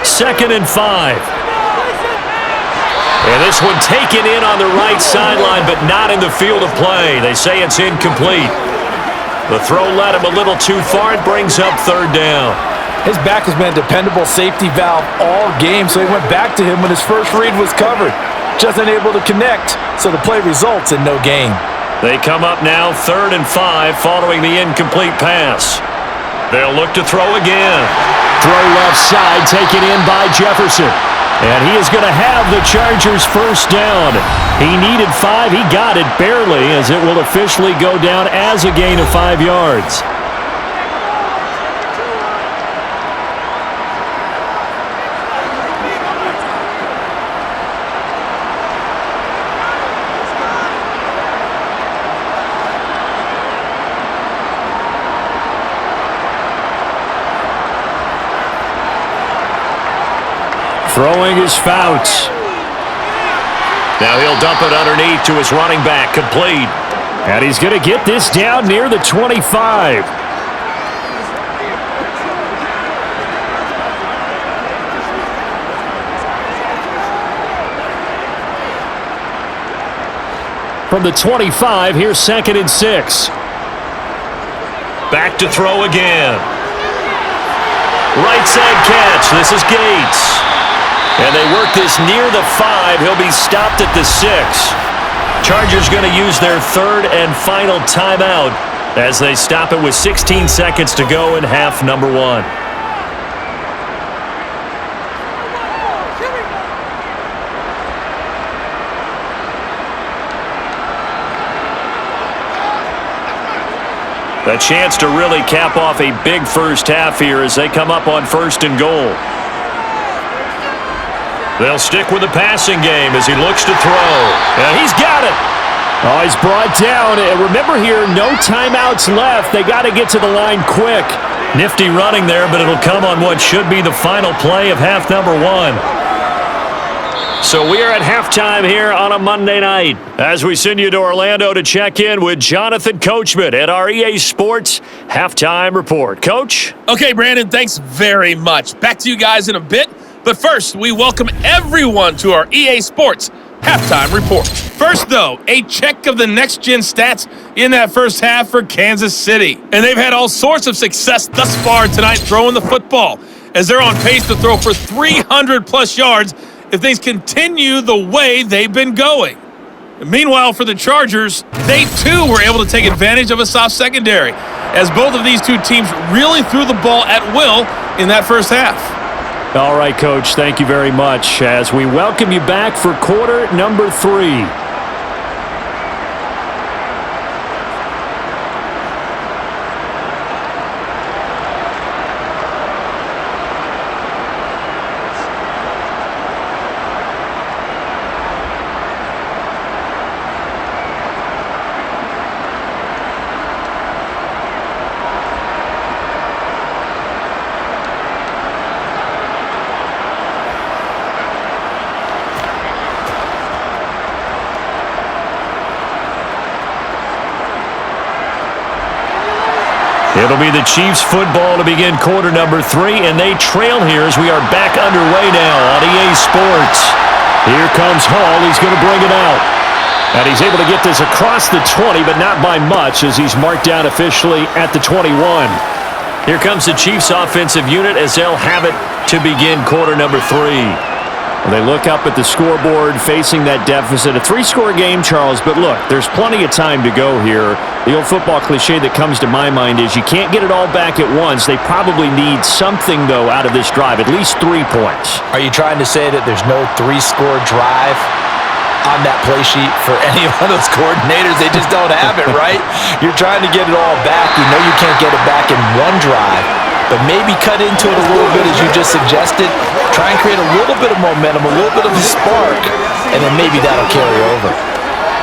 Second and 5. And this one taken in on the right sideline, but not in the field of play. They say it's incomplete. The throw led him a little too far. It brings up 3rd down. His back has been a dependable safety valve all game, so he went back to him when his first read was covered. Just unable to connect, so the play results in no gain. They come up now 3rd and 5 following the incomplete pass. They'll look to throw again. Throw left side, taken in by Jefferson. And he is going to have the Chargers first down. He needed 5. He got it barely, as it will officially go down as a gain of 5 yards. Throwing his Fouts. Now he'll dump it underneath to his running back, complete. And he's going to get this down near the 25. From the 25, here's 2nd and 6. Back to throw again. Right side catch. This is Gates. And they work this near the 5. He'll be stopped at the 6. Chargers going to use their 3rd and final timeout as they stop it with 16 seconds to go in half number 1. A chance to really cap off a big first half here as they come up on 1st and goal. They'll stick with the passing game as he looks to throw. And he's got it. Oh, he's brought down. And remember here, no timeouts left. They got to get to the line quick. Nifty running there, but it'll come on what should be the final play of half number 1. So we are at halftime here on a Monday night as we send you to Orlando to check in with Jonathan Coachman at our EA Sports Halftime Report. Coach? Okay, Brandon, thanks very much. Back to you guys in a bit. But first, we welcome everyone to our EA Sports Halftime Report. First, though, a check of the next-gen stats in that first half for Kansas City. And they've had all sorts of success thus far tonight throwing the football, as they're on pace to throw for 300-plus yards if things continue the way they've been going. And meanwhile, for the Chargers, they, too, were able to take advantage of a soft secondary, as both of these two teams really threw the ball at will in that first half. All right, Coach, thank you very much as we welcome you back for quarter number 3. It'll be the Chiefs football to begin quarter number 3, and they trail here as we are back underway now on EA Sports. Here comes Hall. He's going to bring it out. And he's able to get this across the 20, but not by much as he's marked down officially at the 21. Here comes the Chiefs offensive unit as they'll have it to begin quarter number 3. They look up at the scoreboard facing that deficit. A 3-score game, Charles, but look, there's plenty of time to go here. The old football cliche that comes to my mind is you can't get it all back at once. They probably need something, though, out of this drive, at least 3 points. Are you trying to say that there's no 3-score drive on that play sheet for any one of those coordinators? They just don't have it, right? You're trying to get it all back. You know you can't get it back in one drive, but maybe cut into it a little bit as you just suggested. Try and create a little bit of momentum, a little bit of a spark, and then maybe that'll carry over.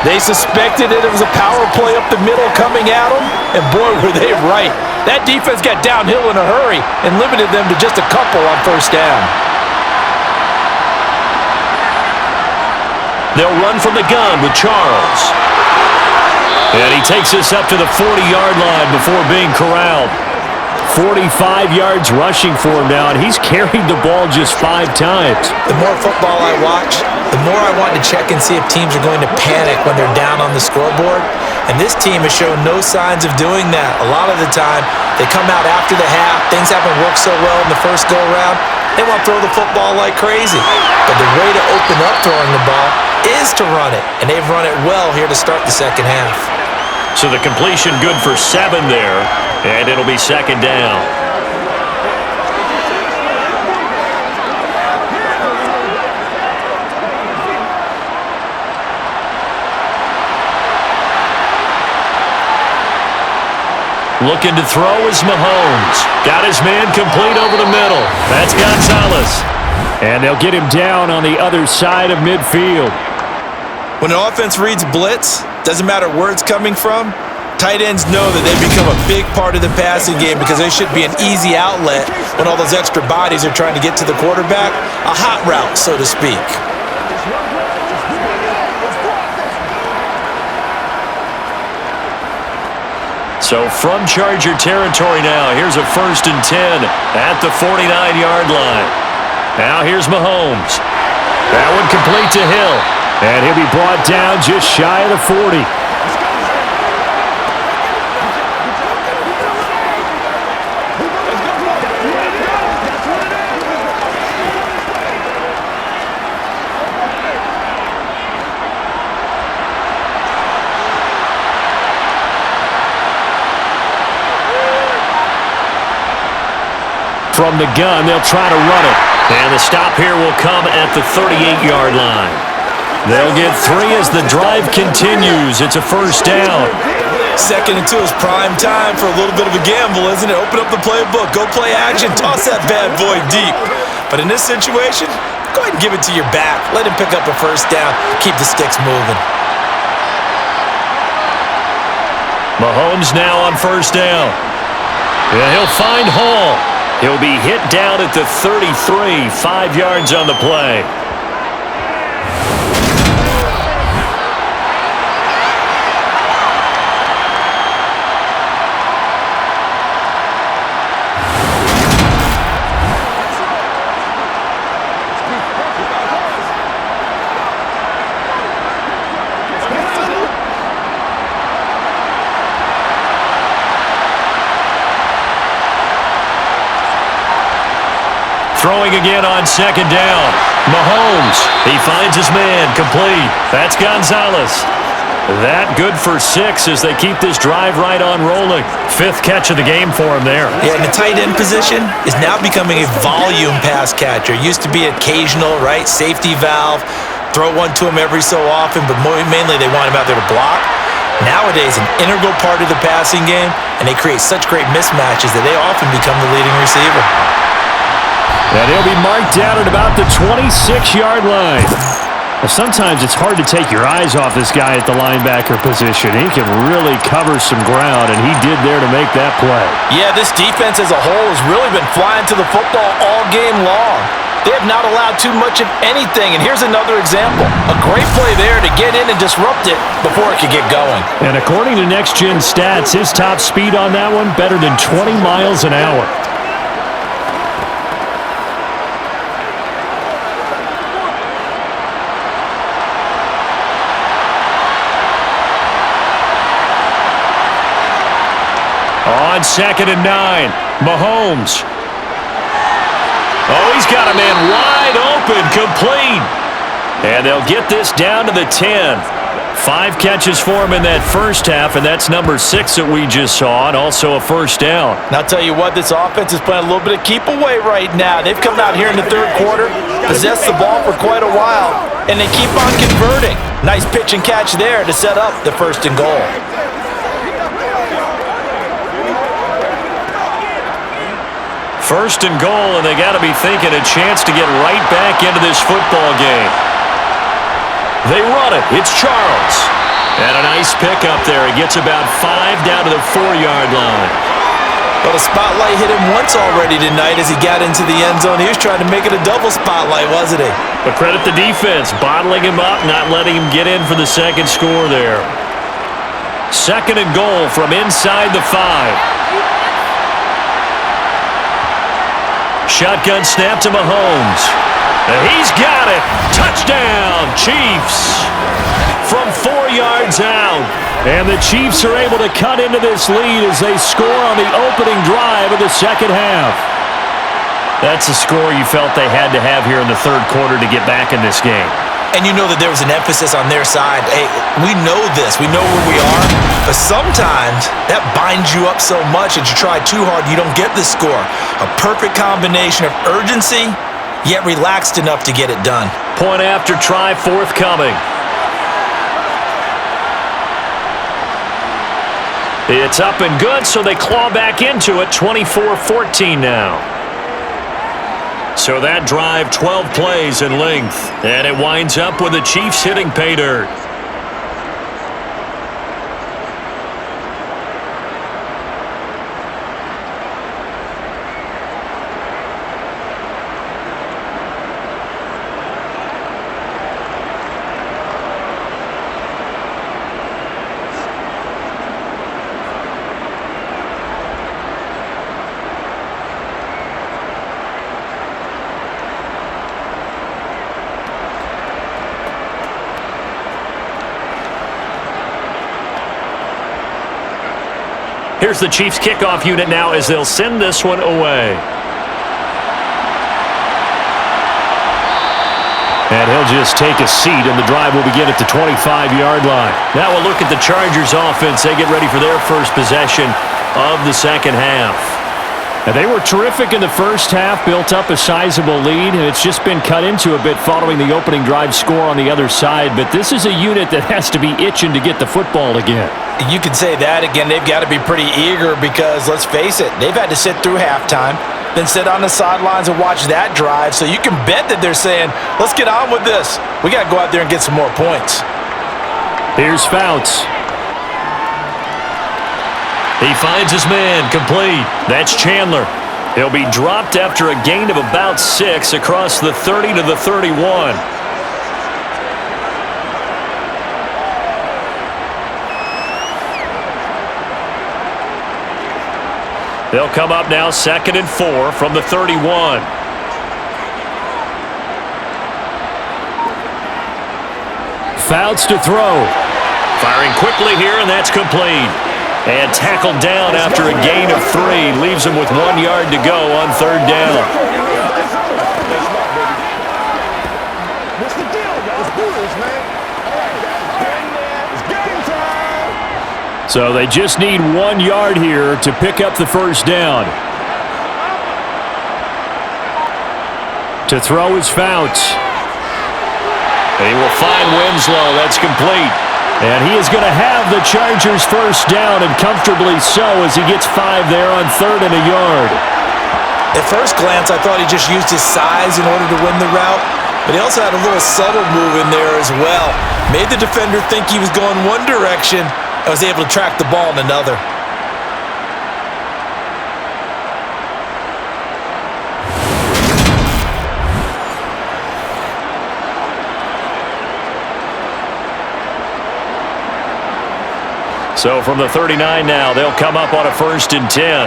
They suspected it was a power play up the middle coming at them, and boy, were they right. That defense got downhill in a hurry and limited them to just a couple on first down. They'll run from the gun with Charles. And he takes us up to the 40-yard line before being corralled. 45 yards rushing for him now, and he's carried the ball just 5 times. The more football I watch, the more I want to check and see if teams are going to panic when they're down on the scoreboard. And this team has shown no signs of doing that. A lot of the time, they come out after the half. Things haven't worked so well in the first go-around. They want to throw the football like crazy. But the way to open up throwing the ball is to run it. And they've run it well here to start the second half. So the completion good for 7 there, and it'll be second down. Looking to throw is Mahomes. Got his man complete over the middle. That's Gonzalez. And they'll get him down on the other side of midfield. When an offense reads blitz, doesn't matter where it's coming from, tight ends know that they become a big part of the passing game because they should be an easy outlet when all those extra bodies are trying to get to the quarterback. A hot route, so to speak. So from Charger territory now, here's a 1st and 10 at the 49-yard line. Now here's Mahomes. That one complete to Hill. And he'll be brought down just shy of the 40. From the gun, they'll try to run it. And the stop here will come at the 38-yard line. They'll get 3 as the drive continues. It's a 1st down. 2nd and 2 is prime time for a little bit of a gamble, isn't it? Open up the playbook, go play action, toss that bad boy deep. But in this situation, go ahead and give it to your back. Let him pick up a 1st down, keep the sticks moving. Mahomes now on 1st down. And he'll find Hall. He'll be hit down at the 33, 5 yards on the play. Throwing again on 2nd down. Mahomes, he finds his man, complete. That's Gonzalez. That good for 6 as they keep this drive right on rolling. 5th catch of the game for him there. Yeah, and the tight end position is now becoming a volume pass catcher. Used to be occasional, right? Safety valve. Throw one to him every so often, but mainly they want him out there to block. Nowadays, an integral part of the passing game, and they create such great mismatches that they often become the leading receiver. And he'll be marked down at about the 26-yard line. Well, sometimes it's hard to take your eyes off this guy at the linebacker position. He can really cover some ground, and he did there to make that play. Yeah, this defense as a whole has really been flying to the football all game long. They have not allowed too much of anything, and here's another example. A great play there to get in and disrupt it before it could get going. And according to Next Gen Stats, his top speed on that one better than 20 miles an hour. On 2nd and 9, Mahomes. Oh, he's got a man wide open, complete. And they'll get this down to the 10. 5 catches for him in that 1st half, and that's number 6 that we just saw, and also a 1st down. And I'll tell you what, this offense is playing a little bit of keep away right now. They've come out here in the 3rd quarter, possessed the ball for quite a while, and they keep on converting. Nice pitch and catch there to set up the 1st and goal. First and goal, and they got to be thinking a chance to get right back into this football game. They run it. It's Charles. And a nice pick up there. He gets about 5 down to the 4-yard line. Well, the spotlight hit him once already tonight as he got into the end zone. He was trying to make it a double spotlight, wasn't he? But credit the defense, bottling him up, not letting him get in for the 2nd score there. 2nd and goal from inside the 5. Shotgun snap to Mahomes. And he's got it. Touchdown, Chiefs. From 4 yards out. And the Chiefs are able to cut into this lead as they score on the opening drive of the 2nd half. That's a score you felt they had to have here in the 3rd quarter to get back in this game. And you know that there was an emphasis on their side. Hey, we know this. We know where we are. But sometimes that binds you up so much that you try too hard, you don't get the score. A perfect combination of urgency, yet relaxed enough to get it done. Point after try forthcoming. It's up and good, so they claw back into it, 24-14 now. So that drive, 12 plays in length, and it winds up with the Chiefs hitting pay dirt. Here's the Chiefs kickoff unit now as they'll send this one away. And he'll just take a seat, and the drive will begin at the 25-yard line. Now we'll look at the Chargers offense. They get ready for their first possession of the second half. And they were terrific in the first half, built up a sizable lead, and it's just been cut into a bit following the opening drive score on the other side. But this is a unit that has to be itching to get the football again. You can say that again. They've got to be pretty eager because, let's face it, they've had to sit through halftime, then sit on the sidelines and watch that drive. So you can bet that they're saying, let's get on with this. We got to go out there and get some more points. Here's Fouts. He finds his man, complete. That's Chandler. He'll be dropped after a gain of about 6 across the 30 to the 31. They'll come up now 2nd and 4 from the 31. Fouts to throw. Firing quickly here, and that's complete. And tackled down after a gain of 3. Leaves him with 1 yard to go on 3rd down. What's the deal, y'all? Let's do this, man. All right, guys. Get in there. It's game time. So they just need 1 yard here to pick up the first down. To throw is Fouts. He will find Winslow. That's complete. And he is going to have the Chargers first down, and comfortably so, as he gets 5 there on 3rd and a yard. At first glance, I thought he just used his size in order to win the route, but he also had a little subtle move in there as well. Made the defender think he was going one direction and was able to track the ball in another. So from the 39 now, they'll come up on a 1st and 10.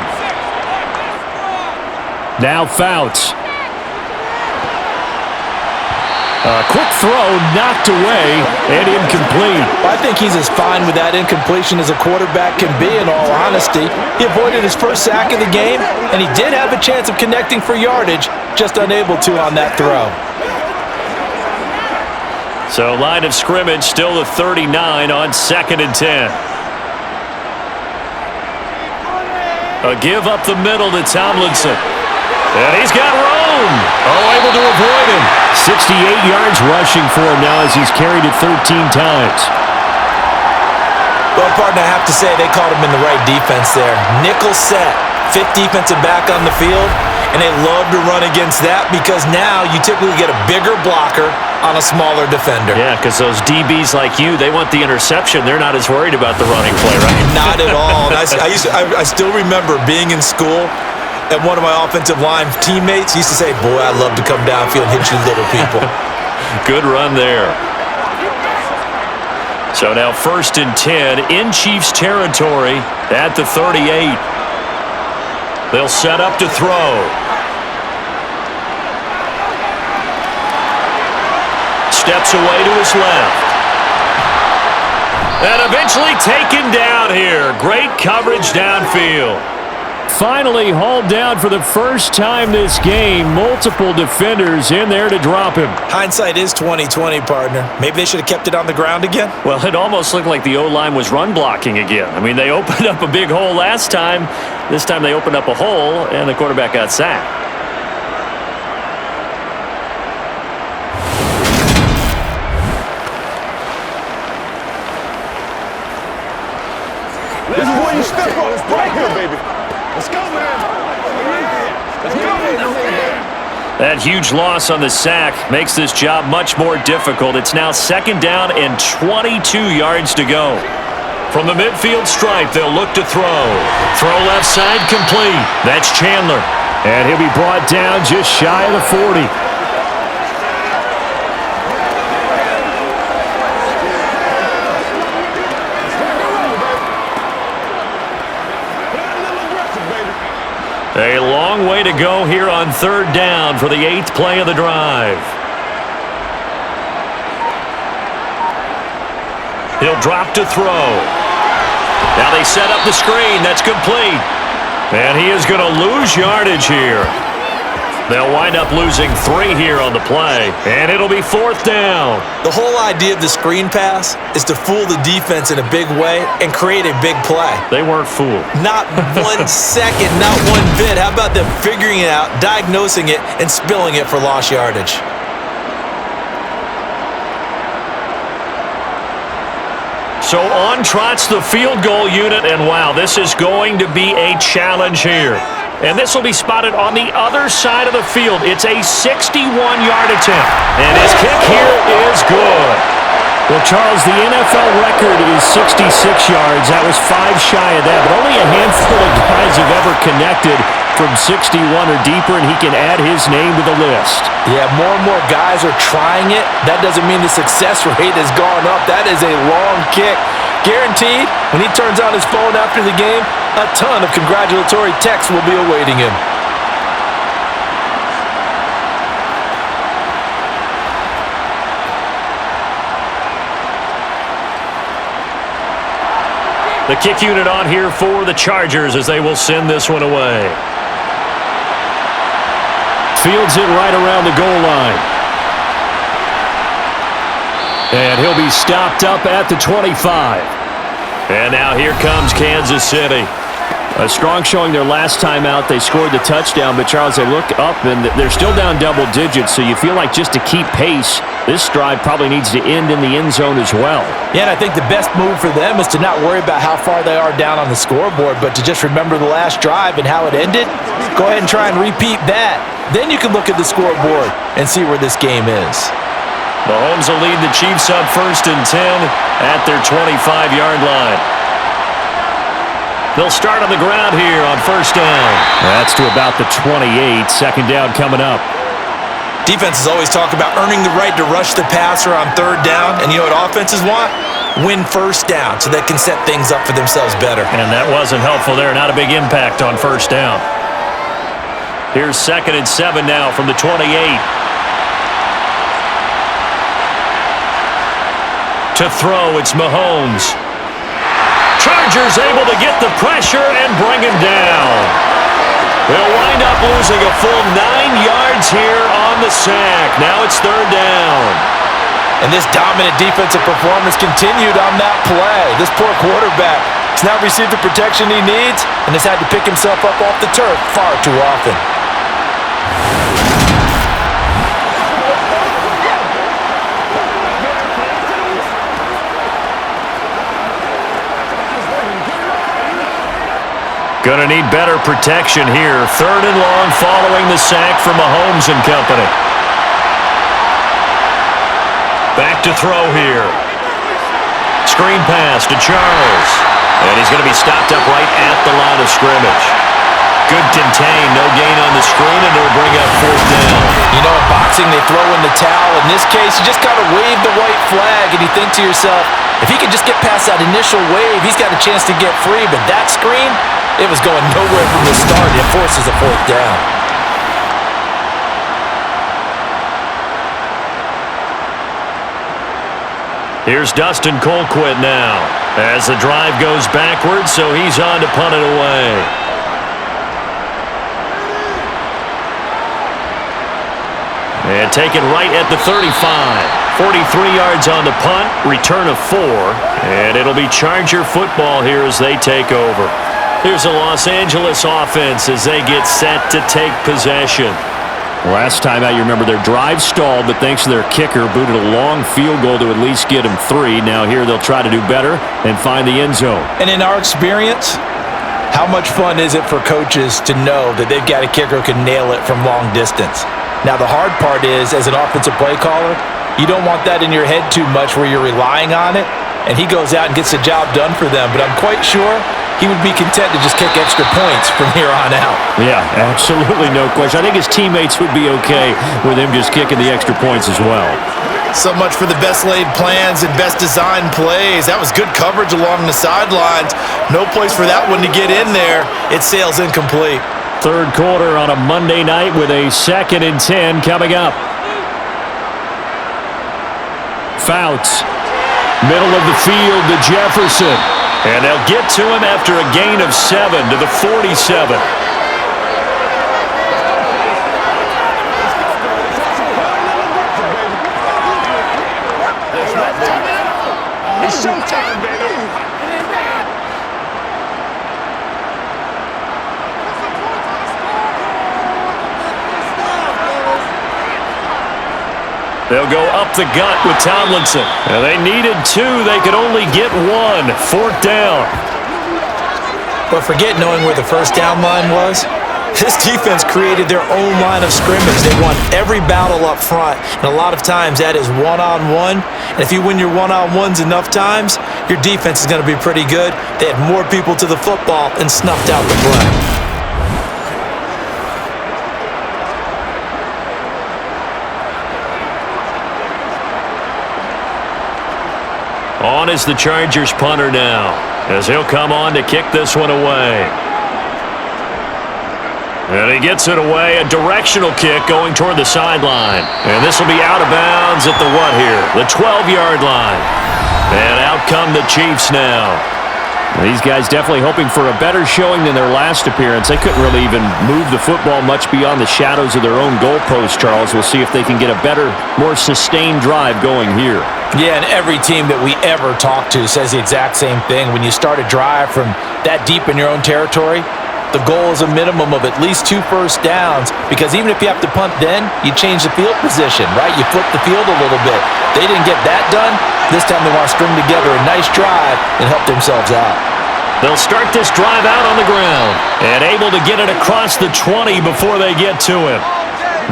Now Fouts. A quick throw knocked away and incomplete. I think he's as fine with that incompletion as a quarterback can be, in all honesty. He avoided his first sack of the game, and he did have a chance of connecting for yardage, just unable to on that throw. So line of scrimmage still the 39 on 2nd and 10. A give up the middle to Tomlinson. And he's got room. Oh, able to avoid him. 68 yards rushing for him now as he's carried it 13 times. Well, partner, I have to say they called him in the right defense there. Nickel set, 5th defensive back on the field, and they love to run against that because now you typically get a bigger blocker on a smaller defender. Yeah, because those DBs like you, they want the interception. They're not as worried about the running play, right? Not at all. And I still remember being in school, and one of my offensive line teammates used to say, boy, I'd love to come downfield and hit you little people. Good run there. So now 1st and 10 in Chiefs territory at the 38. They'll set up to throw. Steps away to his left. And eventually taken down here. Great coverage downfield. Finally hauled down for the first time this game. Multiple defenders in there to drop him. Hindsight is 20/20, partner. Maybe they should have kept it on the ground again. Well, it almost looked like the O-line was run blocking again. I mean, they opened up a big hole last time. This time they opened up a hole, and the quarterback got sacked. This is where you step up. Right here, baby. Let's go, man. Let's go. That huge loss on the sack makes this job much more difficult. It's now 2nd down and 22 yards to go. From the midfield stripe, they'll look to throw. Throw left side complete. That's Chandler. And he'll be brought down just shy of the 40. A long way to go here on 3rd down for the 8th play of the drive. He'll drop to throw. Now they set up the screen. That's complete. And he is going to lose yardage here. They'll wind up losing 3 here on the play, and it'll be 4th down. The whole idea of the screen pass is to fool the defense in a big way and create a big play. They weren't fooled. Not 1 second, not 1 bit. How about them figuring it out, diagnosing it, and spilling it for lost yardage? So on trots the field goal unit, and wow, this is going to be a challenge here. And this will be spotted on the other side of the field. It's a 61-yard attempt. And his kick here is good. Well, Charles, the NFL record is 66 yards. That was 5 shy of that, but only a handful of guys have ever connected from 61 or deeper, and he can add his name to the list. Yeah, more and more guys are trying it. That doesn't mean the success rate has gone up. That is a long kick. Guaranteed, when he turns on his phone after the game, a ton of congratulatory texts will be awaiting him. The kick unit on here for the Chargers as they will send this one away. Fields it right around the goal line. And he'll be stopped up at the 25. And now here comes Kansas City. A strong showing their last time out. They scored the touchdown, but Charles, they look up and they're still down double digits, so you feel like just to keep pace, this drive probably needs to end in the end zone as well. Yeah, and I think the best move for them is to not worry about how far they are down on the scoreboard, but to just remember the last drive and how it ended. Go ahead and try and repeat that. Then you can look at the scoreboard and see where this game is. Mahomes will lead the Chiefs up 1st and 10 at their 25-yard line. They'll start on the ground here on 1st down. That's to about the 28. 2nd down coming up. Defenses always talk about earning the right to rush the passer on 3rd down, and you know what offenses want? Win 1st down so they can set things up for themselves better. And that wasn't helpful there. Not a big impact on 1st down. Here's 2nd and 7 now from the 28. To throw, it's Mahomes. Chargers able to get the pressure and bring him down. They'll wind up losing a full 9 yards here on the sack. Now it's 3rd down. And this dominant defensive performance continued on that play. This poor quarterback has not received the protection he needs and has had to pick himself up off the turf far too often. Going to need better protection here. 3rd and long following the sack from Mahomes and company. Back to throw here. Screen pass to Charles. And he's going to be stopped up right at the line of scrimmage. Good contain, no gain on the screen, and it'll bring up 4th down. You know, in boxing, they throw in the towel. In this case, you just got to wave the white flag, and you think to yourself, if he can just get past that initial wave, he's got a chance to get free. But that screen, it was going nowhere from the start. It forces a 4th down. Here's Dustin Colquitt now as the drive goes backwards, so he's on to punt it away. And taken right at the 35. 43 yards on the punt, return of 4, and it'll be Charger football here as they take over. Here's a Los Angeles offense as they get set to take possession. Last time out, you remember their drive stalled, but thanks to their kicker, booted a long field goal to at least get them 3. Now here they'll try to do better and find the end zone. And in our experience, how much fun is it for coaches to know that they've got a kicker who can nail it from long distance? Now, the hard part is, as an offensive play caller, you don't want that in your head too much where you're relying on it, and he goes out and gets the job done for them. But I'm quite sure he would be content to just kick extra points from here on out. Yeah, absolutely no question. I think his teammates would be okay with him just kicking the extra points as well. So much for the best laid plans and best designed plays. That was good coverage along the sidelines. No place for that one to get in there. It sails incomplete. Third quarter on a Monday night with a 2nd and 10 coming up. Fouts. Middle of the field to Jefferson. And they'll get to him after a gain of 7 to the 47. It's showtime, baby. They'll go up the gut with Tomlinson. And they needed 2. They could only get 1. 4th down. But forget knowing where the first down line was. This defense created their own line of scrimmage. They won every battle up front, and a lot of times that is one-on-one. And if you win your one-on-ones enough times, your defense is going to be pretty good. They had more people to the football and snuffed out the play. On is the Chargers punter now, as he'll come on to kick this one away. And he gets it away, a directional kick going toward the sideline. And this will be out of bounds at the what here? The 12-yard line. And out come the Chiefs now. These guys definitely hoping for a better showing than their last appearance. They couldn't really even move the football much beyond the shadows of their own goalpost, Charles. We'll see if they can get a better, more sustained drive going here. Yeah, and every team that we ever talk to says the exact same thing. When you start a drive from that deep in your own territory, the goal is a minimum of at least 2 first downs, because even if you have to punt then, you change the field position, right? You flip the field a little bit. They didn't get that done. This time they want to string together a nice drive and help themselves out. They'll start this drive out on the ground and able to get it across the 20 before they get to him.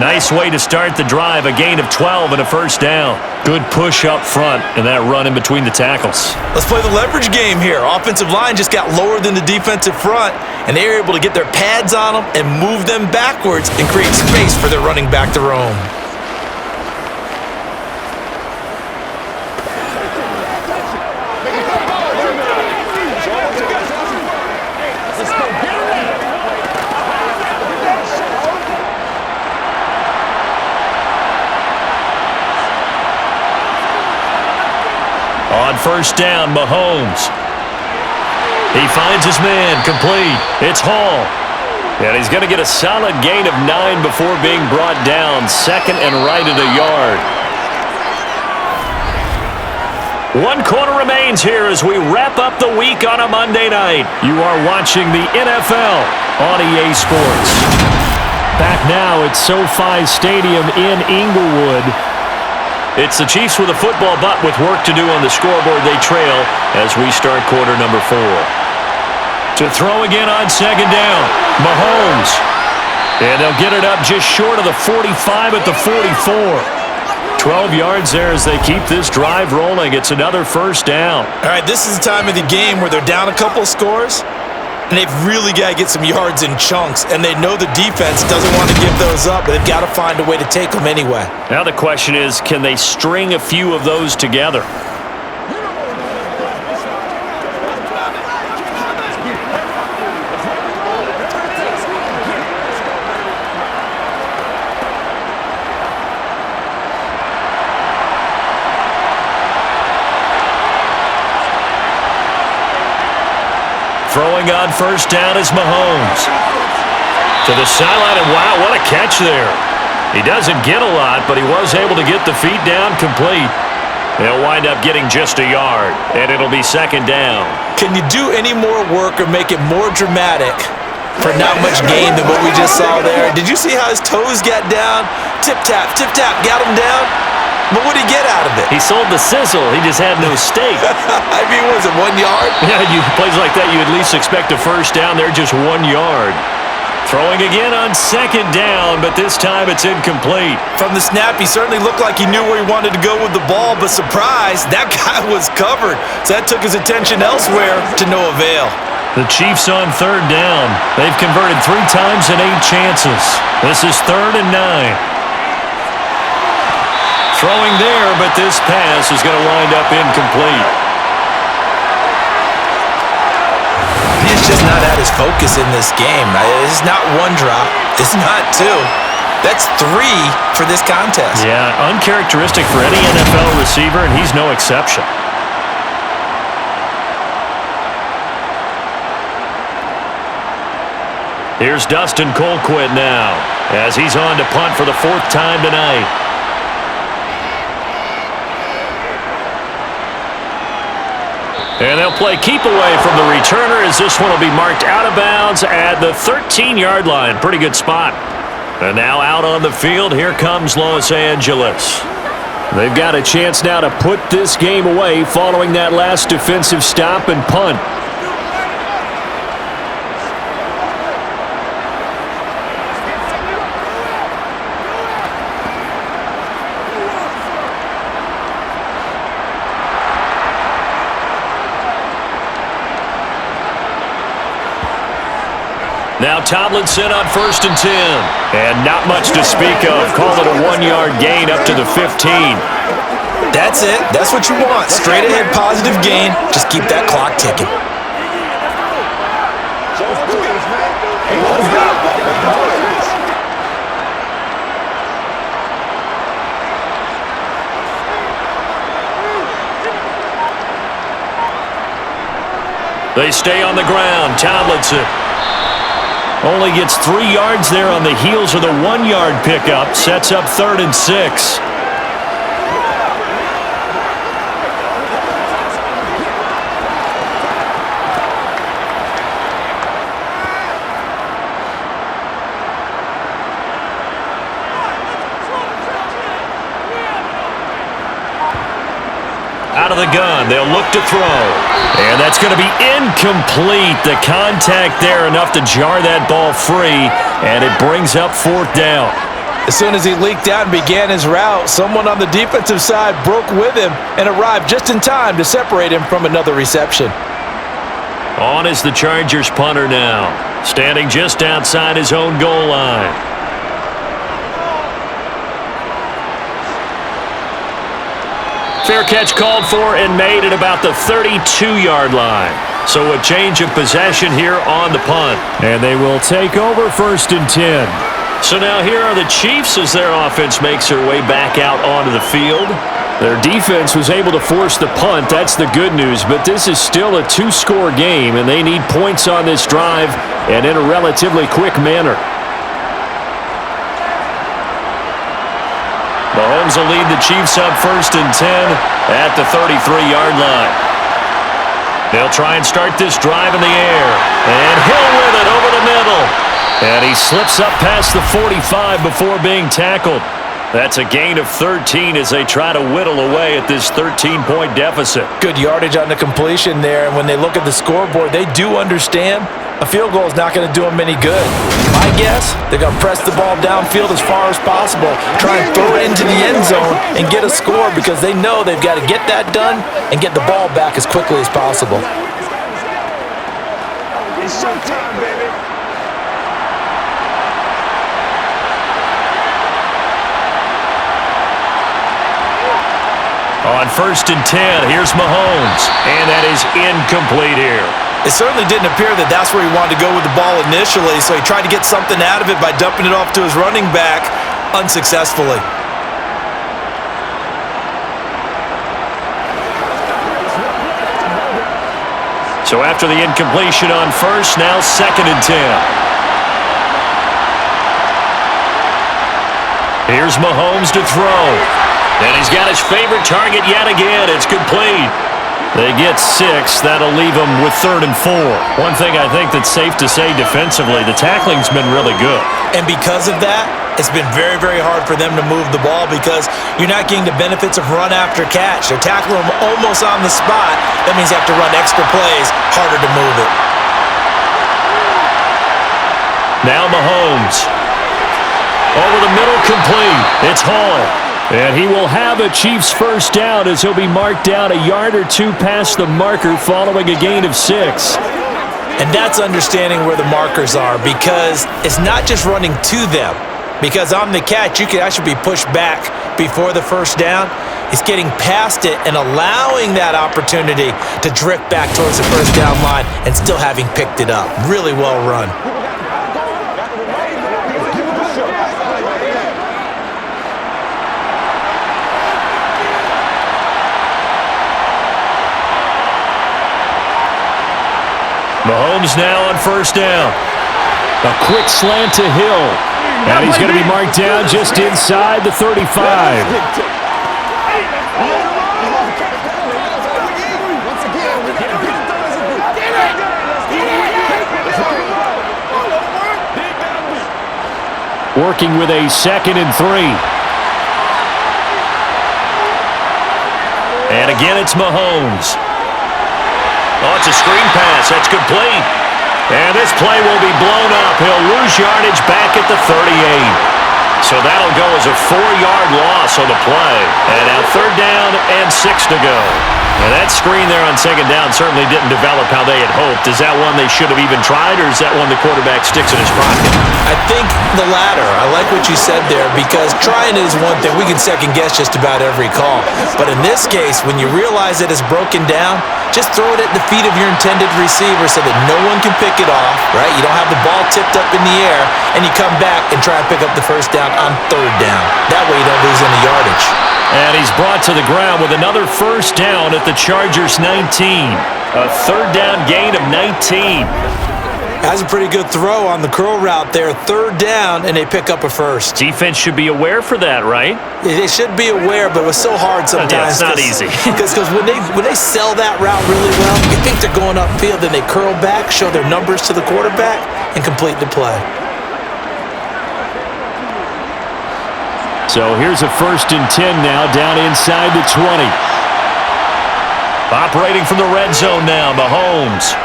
Nice way to start the drive, a gain of 12 and a first down. Good push up front and that run in between the tackles. Let's play the leverage game here. Offensive line just got lower than the defensive front, and they were able to get their pads on them and move them backwards and create space for their running back to roam. On first down, Mahomes. He finds his man, complete. It's Hall. And he's going to get a solid gain of 9 before being brought down. 2nd and right at a yard. 1 quarter remains here as we wrap up the week on a Monday night. You are watching the NFL on EA Sports. Back now at SoFi Stadium in Inglewood. It's the Chiefs with a football, but with work to do on the scoreboard, they trail as we start quarter number 4. To throw again on 2nd down, Mahomes. And they'll get it up just short of the 45 at the 44. 12 yards there as they keep this drive rolling. It's another first down. All right, this is the time of the game where they're down a couple scores, and they've really got to get some yards in chunks, and they know the defense doesn't want to give those up, but they've got to find a way to take them anyway. Now the question is, can they string a few of those together? Throwing on first down is Mahomes. To the sideline, and wow, what a catch there. He doesn't get a lot, but he was able to get the feet down complete. They'll wind up getting just a yard, and it'll be 2nd down. Can you do any more work or make it more dramatic for not much gain than what we just saw there. Did you see how his toes got down? Tip-tap, got him down. But what did he get out of it? He sold the sizzle. He just had no steak. I mean, was it 1 yard? Yeah, plays like that, you at least expect a first down. They're just 1 yard. Throwing again on second down, but this time it's incomplete. From the snap, he certainly looked like he knew where he wanted to go with the ball, but surprise, that guy was covered. So that took his attention elsewhere to no avail. The Chiefs on third down. They've converted 3 times in 8 chances. This is 3rd and 9. Throwing there, but this pass is going to wind up incomplete. He's just not at his focus in this game. It's not 1 drop. It's not 2. That's 3 for this contest. Yeah, uncharacteristic for any NFL receiver, and he's no exception. Here's Dustin Colquitt now, as he's on to punt for the 4th time tonight. And they'll play keep away from the returner as this one will be marked out of bounds at the 13-yard line. Pretty good spot. And now out on the field, here comes Los Angeles. They've got a chance now to put this game away following that last defensive stop and punt. Now Tomlinson on 1st and 10. And not much to speak of. Call it a 1-yard gain up to the 15. That's it. That's what you want. Straight ahead positive gain. Just keep that clock ticking. They stay on the ground. Tomlinson only gets 3 yards there on the heels of the 1-yard pickup. Sets up 3rd and 6. Out of the gun, they'll look to throw. And that's going to be incomplete. The contact there enough to jar that ball free, and it brings up 4th down. As soon as he leaked out and began his route, someone on the defensive side broke with him and arrived just in time to separate him from another reception. On is the Chargers punter now, standing just outside his own goal line. Fair catch called for and made at about the 32-yard line. So a change of possession here on the punt. And they will take over 1st and 10. So now here are the Chiefs as their offense makes their way back out onto the field. Their defense was able to force the punt. That's the good news. But this is still a 2-score game, and they need points on this drive and in a relatively quick manner. Mahomes will lead the Chiefs up 1st and 10 at the 33-yard line. They'll try and start this drive in the air. And Hill with it over the middle. And he slips up past the 45 before being tackled. That's a gain of 13 as they try to whittle away at this 13-point deficit. Good yardage on the completion there. And when they look at the scoreboard, they do understand a field goal is not going to do them any good. My guess, they're going to press the ball downfield as far as possible, try and throw it into the end zone and get a score because they know they've got to get that done and get the ball back as quickly as possible. It's showtime, baby. On 1st and 10, here's Mahomes. And that is incomplete here. It certainly didn't appear that that's where he wanted to go with the ball initially, so he tried to get something out of it by dumping it off to his running back unsuccessfully. So after the incompletion on 1st, now 2nd and 10. Here's Mahomes to throw. And he's got his favorite target yet again. It's complete. They get 6. That'll leave them with 3rd and 4. One thing I think that's safe to say defensively, the tackling's been really good. And because of that, it's been very, very hard for them to move the ball because you're not getting the benefits of run after catch. They're tackling them almost on the spot. That means you have to run extra plays, harder to move it. Now Mahomes. Over the middle, complete. It's Hall. And he will have a Chiefs first down as he'll be marked down a yard or 2 past the marker following a gain of 6. And that's understanding where the markers are because it's not just running to them. Because on the catch, you could actually be pushed back before the first down. It's getting past it and allowing that opportunity to drift back towards the first down line and still having picked it up. Really well run. Mahomes now on first down. A quick slant to Hill. And he's going to be marked down just inside the 35. Working with a 2nd and 3. And again, it's Mahomes. Oh, it's a screen pass. That's complete. And this play will be blown up. He'll lose yardage back at the 38. So that'll go as a 4-yard loss on the play. And now 3rd down and 6 to go. And that screen there on 2nd down certainly didn't develop how they had hoped. Is that one they should have even tried, or is that one the quarterback sticks in his pocket? I think the latter. I like what you said there because trying is one thing. We can second-guess just about every call. But in this case, when you realize it is broken down, just throw it at the feet of your intended receiver so that no one can pick it off, right? You don't have the ball tipped up in the air, and you come back and try to pick up the first down on 3rd down. That way you don't lose any yardage. And he's brought to the ground with another first down at the Chargers' 19. A 3rd down gain of 19. That's a pretty good throw on the curl route there. 3rd down, and they pick up a first. Defense should be aware for that, right? They should be aware, but it was so hard sometimes. Yeah, it's not easy. Because when they sell that route really well, you think they're going upfield, then they curl back, show their numbers to the quarterback, and complete the play. So here's a 1st and 10 now, down inside the 20. Operating from the red zone now, Mahomes.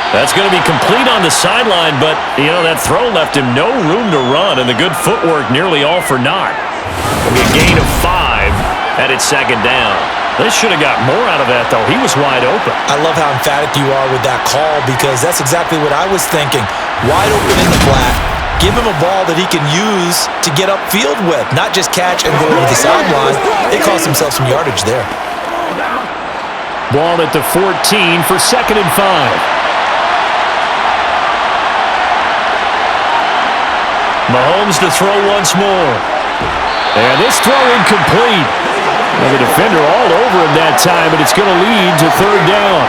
That's going to be complete on the sideline, but, you know, that throw left him no room to run, and the good footwork nearly all for naught. It'll be a gain of 5 at its 2nd down. They should have got more out of that, though. He was wide open. I love how emphatic you are with that call because that's exactly what I was thinking. Wide open in the flat. Give him a ball that he can use to get upfield with, not just catch and go over the sideline. They cost themselves some yardage there. Ball at the 14 for 2nd and 5. Mahomes to throw once more. And this throw incomplete. And the defender all over him that time, but it's going to lead to 3rd down.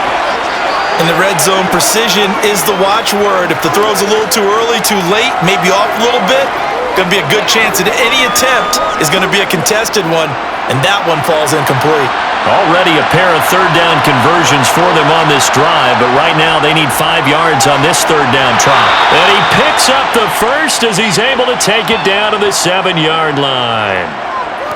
In the red zone, precision is the watchword. If the throw's a little too early, too late, maybe off a little bit, going to be a good chance that any attempt is going to be a contested one, and that one falls incomplete. Already a pair of 3rd down conversions for them on this drive, but right now they need 5 yards on this 3rd down try. And he picks up the first as he's able to take it down to the 7-yard line.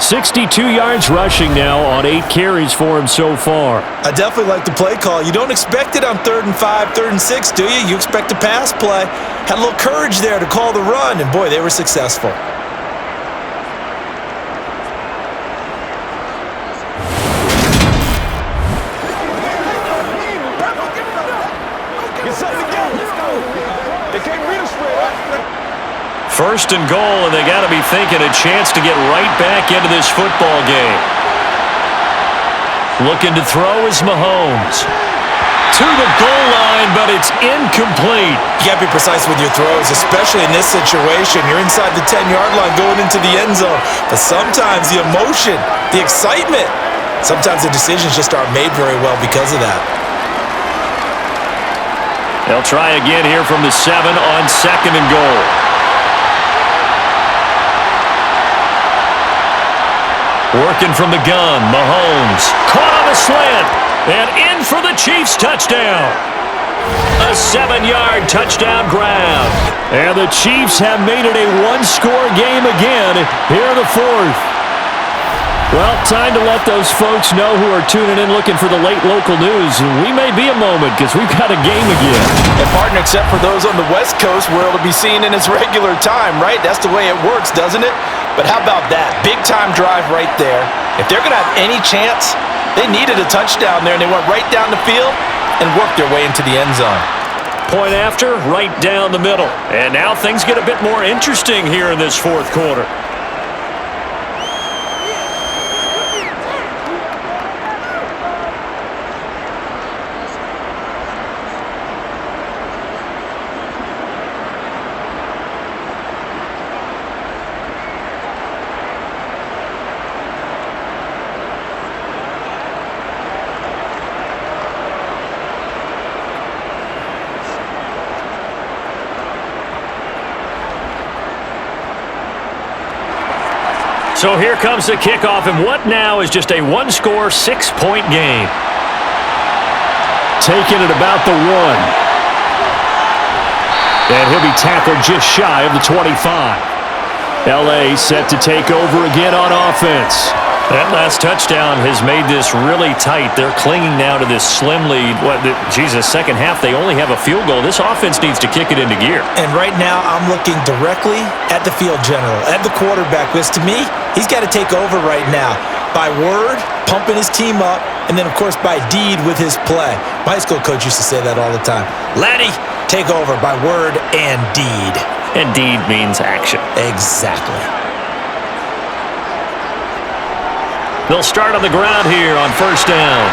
62 yards rushing now on 8 carries for him so far. I definitely like the play call. You don't expect it on 3rd and 5, 3rd and 6, do you? You expect a pass play. Had a little courage there to call the run, and boy, they were successful. First and goal, and they got to be thinking a chance to get right back into this football game. Looking to throw is Mahomes. To the goal line, but it's incomplete. You got to be precise with your throws, especially in this situation. You're inside the 10-yard line going into the end zone. But sometimes the emotion, the excitement, sometimes the decisions just aren't made very well because of that. They'll try again here from the 7 on 2nd and goal. Working from the gun, Mahomes. Caught on a slant. And in for the Chiefs touchdown. A 7-yard touchdown grab. And the Chiefs have made it a one-score game again here in the fourth. Well, time to let those folks know who are tuning in looking for the late local news. We may be a moment because we've got a game again. And partner, except for those on the West Coast where it'll be seen in its regular time, right? That's the way it works, doesn't it? But how about that? Big-time drive right there. If they're going to have any chance, they needed a touchdown there, and they went right down the field and worked their way into the end zone. Point after, right down the middle. And now things get a bit more interesting here in this fourth quarter. So here comes the kickoff, and what now is just a one-score, 6-point game. Taking it about the 1. And he'll be tackled just shy of the 25. L.A. set to take over again on offense. That last touchdown has made this really tight. They're clinging now to this slim lead. Second half, they only have a field goal. This offense needs to kick it into gear. And right now, I'm looking directly at the field general, at the quarterback, because to me, he's got to take over right now. By word, pumping his team up, and then, of course, by deed with his play. My high school coach used to say that all the time. Laddie, take over by word and deed. And deed means action. Exactly. They'll start on the ground here on first down.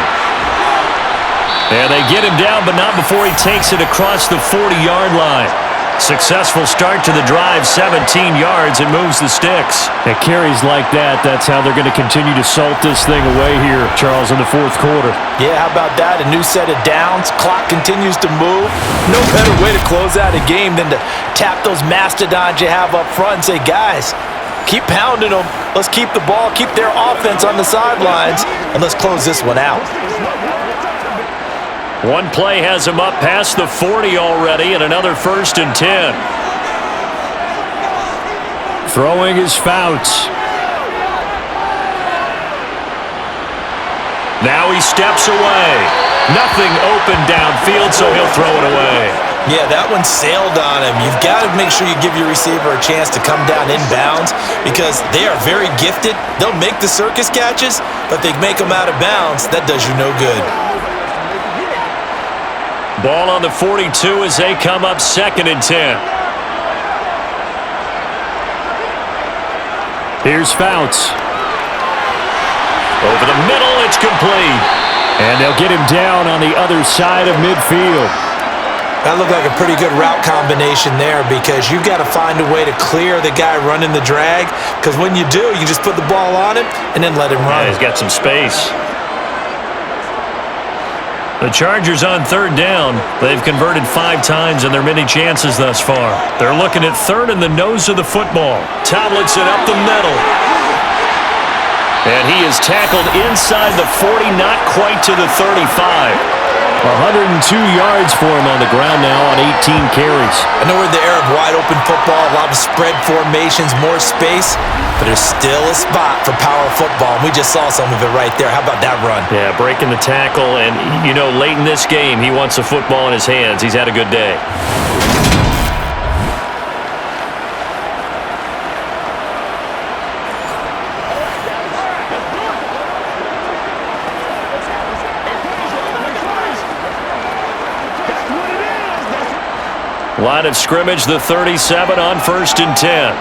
And they get him down, but not before he takes it across the 40-yard line. Successful start to the drive, 17 yards, and moves the sticks. At carries like that, that's how they're going to continue to salt this thing away here, Charles, in the fourth quarter. Yeah, how about that? A new set of downs. Clock continues to move. No better way to close out a game than to tap those mastodons you have up front and say, guys, keep pounding them. Let's keep the ball, keep their offense on the sidelines, and let's close this one out. One play has him up past the 40 already, and another 1st and 10. Throwing his Fouts. Now he steps away. Nothing open downfield, so he'll throw it away. Yeah, that one sailed on him. You've got to make sure you give your receiver a chance to come down inbounds because they are very gifted. They'll make the circus catches, but they make them out of bounds. That does you no good. Ball on the 42 as they come up 2nd and 10. Here's Fouts. Over the middle, it's complete. And they'll get him down on the other side of midfield. That looked like a pretty good route combination there because you've got to find a way to clear the guy running the drag because when you do, you just put the ball on him and then let him run. Yeah, he's got some space. The Chargers on 3rd down. They've converted 5 times in their many chances thus far. They're looking at 3rd in the nose of the football. Tomlinson up the middle. And he is tackled inside the 40, not quite to the 35. 102 yards for him on the ground now on 18 carries. I know we're in the era of wide-open football, a lot of spread formations, more space, but there's still a spot for power football, and we just saw some of it right there. How about that run? Yeah, breaking the tackle, and, late in this game, he wants the football in his hands. He's had a good day. Line of scrimmage, the 37 on 1st and 10.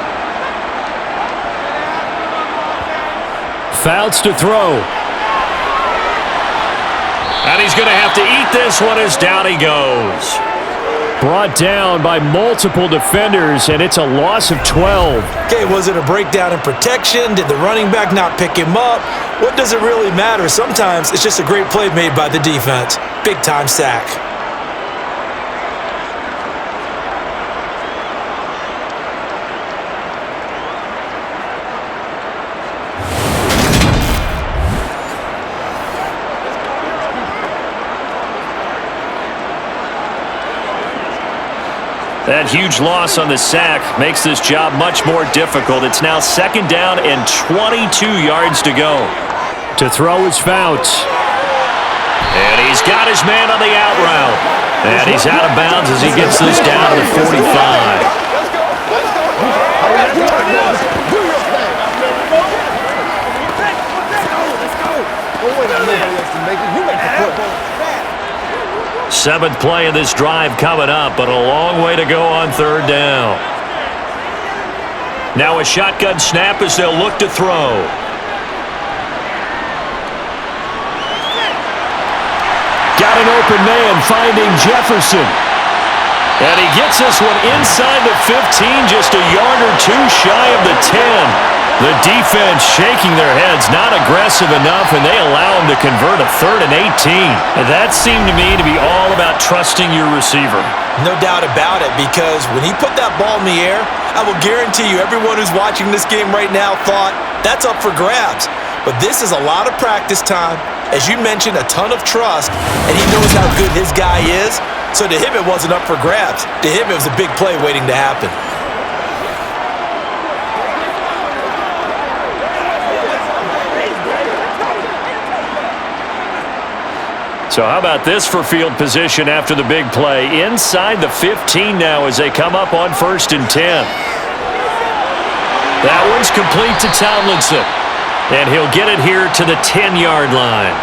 Fouts to throw. And he's going to have to eat this one as down he goes. Brought down by multiple defenders, and it's a loss of 12. Okay, was it a breakdown in protection? Did the running back not pick him up? What does it really matter? Sometimes it's just a great play made by the defense. Big-time sack. That huge loss on the sack makes this job much more difficult. It's now 2nd down and 22 yards to go. To throw is Fouts. And he's got his man on the out route. And he's out of bounds as he gets this down to the 45. Seventh play of this drive coming up, but a long way to go on 3rd down. Now a shotgun snap as they'll look to throw. Got an open man finding Jefferson. And he gets this one inside the 15, just a yard or two shy of the 10. The defense shaking their heads, not aggressive enough, and they allow him to convert a 3rd and 18. And that seemed to me to be all about trusting your receiver. No doubt about it, because when he put that ball in the air, I will guarantee you everyone who's watching this game right now thought that's up for grabs. But this is a lot of practice time. As you mentioned, a ton of trust, and he knows how good his guy is. So to him, it wasn't up for grabs. To him, it was a big play waiting to happen. So how about this for field position after the big play? Inside the 15 now as they come up on 1st and 10. That one's complete to Tomlinson. And he'll get it here to the 10-yard line.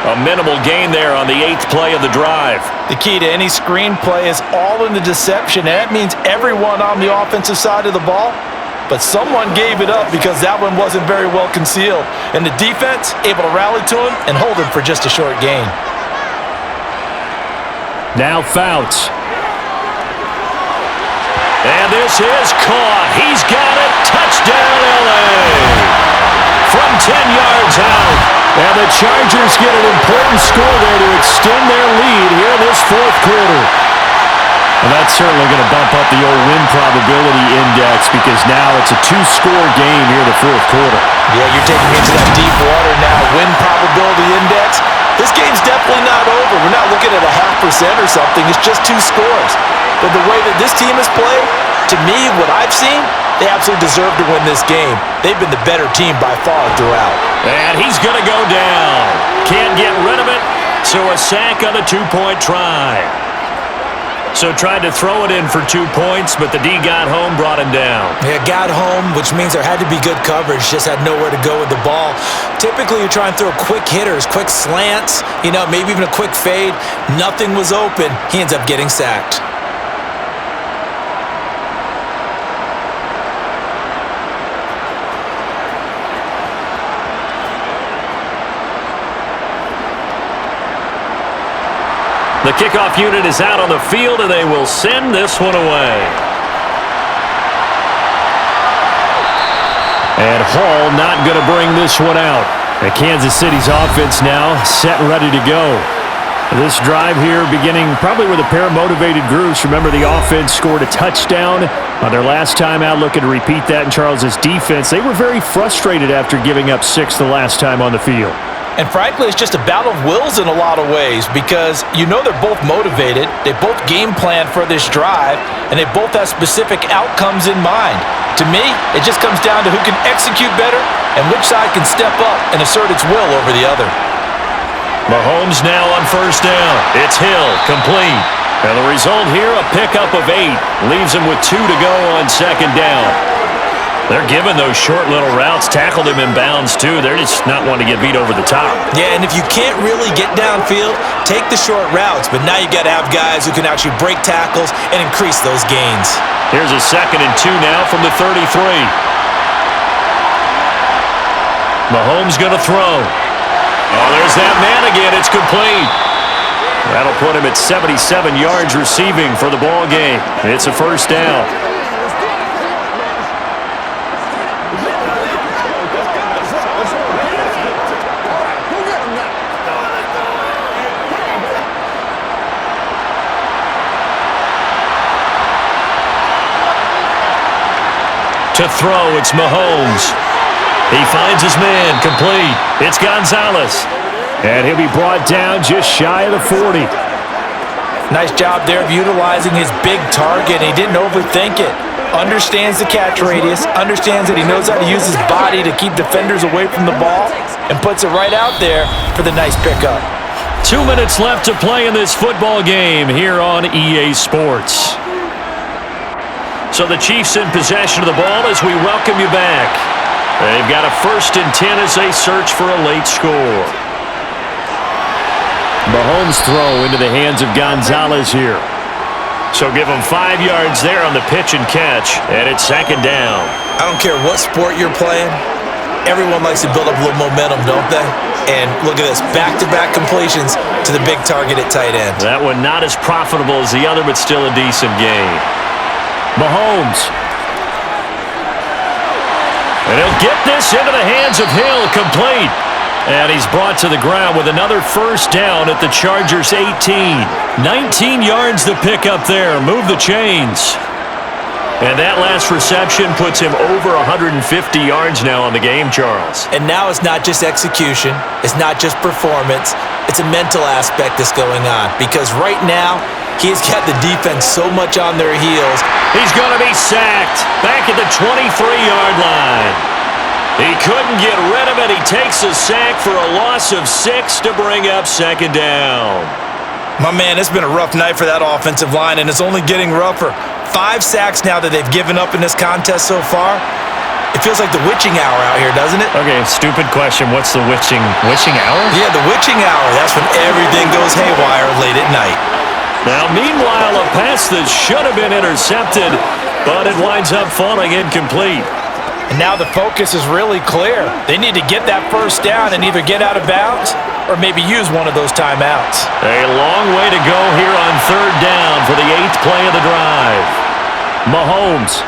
A minimal gain there on the 8th play of the drive. The key to any screen play is all in the deception, and that means everyone on the offensive side of the ball. But someone gave it up because that one wasn't very well concealed. And the defense able to rally to him and hold him for just a short gain. Now Fouts. And this is caught. He's got it. Touchdown, L.A. From 10 yards out. And the Chargers get an important score there to extend their lead here in this 4th quarter. And that's certainly going to bump up the old win probability index because now it's a 2-score game here in the 4th quarter. Yeah, you're taking me into that deep water now. Win probability index. This game's definitely not over. We're not looking at a 0.5% or something. It's just 2 scores. But the way that this team has played, to me, what I've seen, they absolutely deserve to win this game. They've been the better team by far throughout. And he's going to go down. Can't get rid of it, so a sack on the 2-point try. So tried to throw it in for 2 points, but the D got home, brought him down. Yeah, got home, which means there had to be good coverage. Just had nowhere to go with the ball. Typically, you try and throw quick hitters, quick slants, maybe even a quick fade. Nothing was open. He ends up getting sacked. The kickoff unit is out on the field, and they will send this one away. And Hall not going to bring this one out. And Kansas City's offense now set and ready to go. This drive here beginning probably with a pair of motivated groups. Remember, the offense scored a touchdown on their last time out. Looking to repeat that in Charles's defense. They were very frustrated after giving up 6 the last time on the field. And frankly, it's just a battle of wills in a lot of ways because they're both motivated, they both game plan for this drive, and they both have specific outcomes in mind. To me, it just comes down to who can execute better and which side can step up and assert its will over the other. Mahomes now on 1st down. It's Hill, complete. And the result here, a pickup of 8. Leaves him with 2 to go on 2nd down. They're giving those short little routes, tackled him in bounds too. They're just not wanting to get beat over the top. Yeah, and if you can't really get downfield, take the short routes. But now you got to have guys who can actually break tackles and increase those gains. Here's a 2nd and 2 now from the 33. Mahomes going to throw. Oh, there's that man again. It's complete. That'll put him at 77 yards receiving for the ball game. It's a 1st down. To throw, it's Mahomes. He finds his man, complete. It's Gonzalez. And he'll be brought down just shy of the 40. Nice job there of utilizing his big target. He didn't overthink it. Understands the catch radius, understands that he knows how to use his body to keep defenders away from the ball, and puts it right out there for the nice pickup. 2 minutes left to play in this football game here on EA Sports. So the Chiefs in possession of the ball as we welcome you back. They've got a 1st and 10 as they search for a late score. Mahomes' throw into the hands of Gonzalez here. So give him 5 yards there on the pitch and catch, and it's 2nd down. I don't care what sport you're playing. Everyone likes to build up a little momentum, don't they? And look at this, back-to-back completions to the big target at tight end. That one not as profitable as the other, but still a decent game. Mahomes. And he'll get this into the hands of Hill, complete. And he's brought to the ground with another 1st down at the Chargers' 18. 19 yards to pick up there. Move the chains. And that last reception puts him over 150 yards now on the game, Charles. And now it's not just execution. It's not just performance. It's a mental aspect that's going on. Because right now, he's got the defense so much on their heels. He's going to be sacked back at the 23-yard line. He couldn't get rid of it. He takes a sack for a loss of 6 to bring up 2nd down. My man, it's been a rough night for that offensive line, and it's only getting rougher. 5 sacks now that they've given up in this contest so far. It feels like the witching hour out here, doesn't it? Okay, stupid question. What's the witching hour? Yeah, the witching hour. That's when everything goes haywire late at night. Now, meanwhile, a pass that should have been intercepted, but it winds up falling incomplete. And now the focus is really clear. They need to get that 1st down and either get out of bounds or maybe use one of those timeouts. A long way to go here on 3rd down for the 8th play of the drive. Mahomes.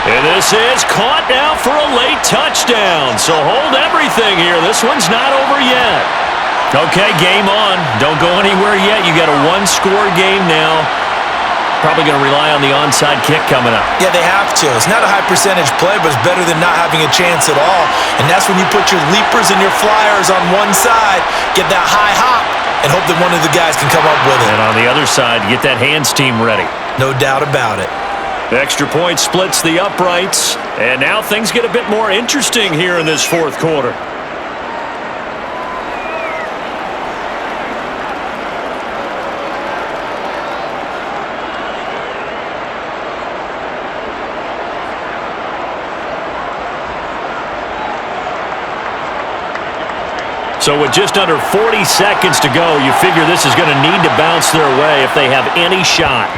And this is caught now for a late touchdown. So hold everything here. This one's not over yet. Okay, game on. Don't go anywhere yet. You got a 1-score game now. Probably going to rely on the onside kick coming up. Yeah, they have to. It's not a high percentage play, but it's better than not having a chance at all. And that's when you put your leapers and your flyers on one side, get that high hop, and hope that one of the guys can come up with it. And on the other side, get that hands team ready. No doubt about it. Extra point splits the uprights. And now things get a bit more interesting here in this 4th quarter. So with just under 40 seconds to go, you figure this is going to need to bounce their way if they have any shot.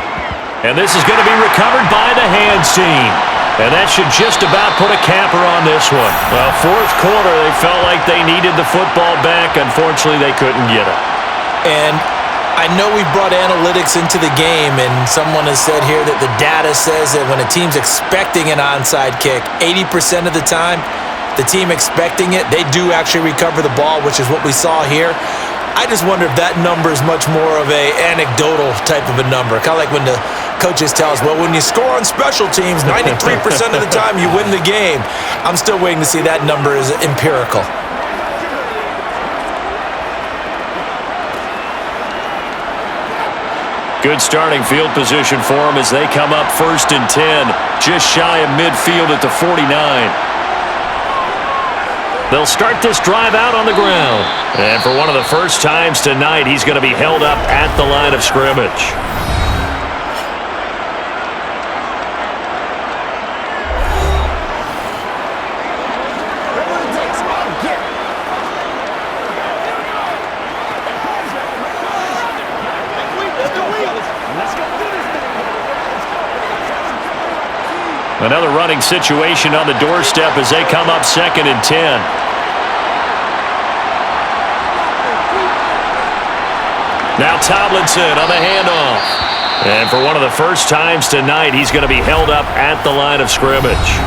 And this is going to be recovered by the hands team. And that should just about put a capper on this one. Well, 4th quarter, they felt like they needed the football back. Unfortunately, they couldn't get it. And I know we brought analytics into the game, and someone has said here that the data says that when a team's expecting an onside kick, 80% of the time, the team expecting it, they do actually recover the ball, which is what we saw here. I just wonder if that number is much more of a anecdotal type of a number. Kind of like when the coaches tell us, well, when you score on special teams, 93% of the time you win the game. I'm still waiting to see that number is empirical. Good starting field position for them as they come up 1st and 10, just shy of midfield at the 49. They'll start this drive out on the ground. And for one of the first times tonight, he's going to be held up at the line of scrimmage. Another running situation on the doorstep as they come up 2nd and 10. Now Tomlinson on the handoff. And for one of the first times tonight, he's going to be held up at the line of scrimmage.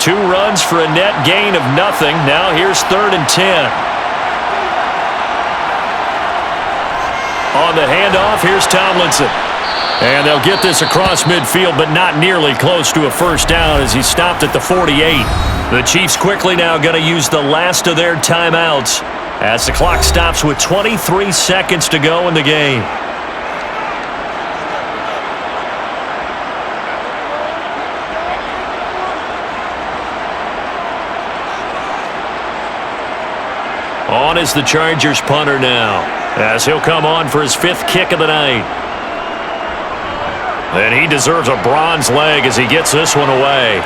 2 runs for a net gain of nothing. Now here's 3rd and 10. On the handoff, here's Tomlinson. And they'll get this across midfield, but not nearly close to a first down as he stopped at the 48. The Chiefs quickly now going to use the last of their timeouts as the clock stops with 23 seconds to go in the game. On is the Chargers punter now, as he'll come on for his 5th kick of the night. And he deserves a bronze leg as he gets this one away.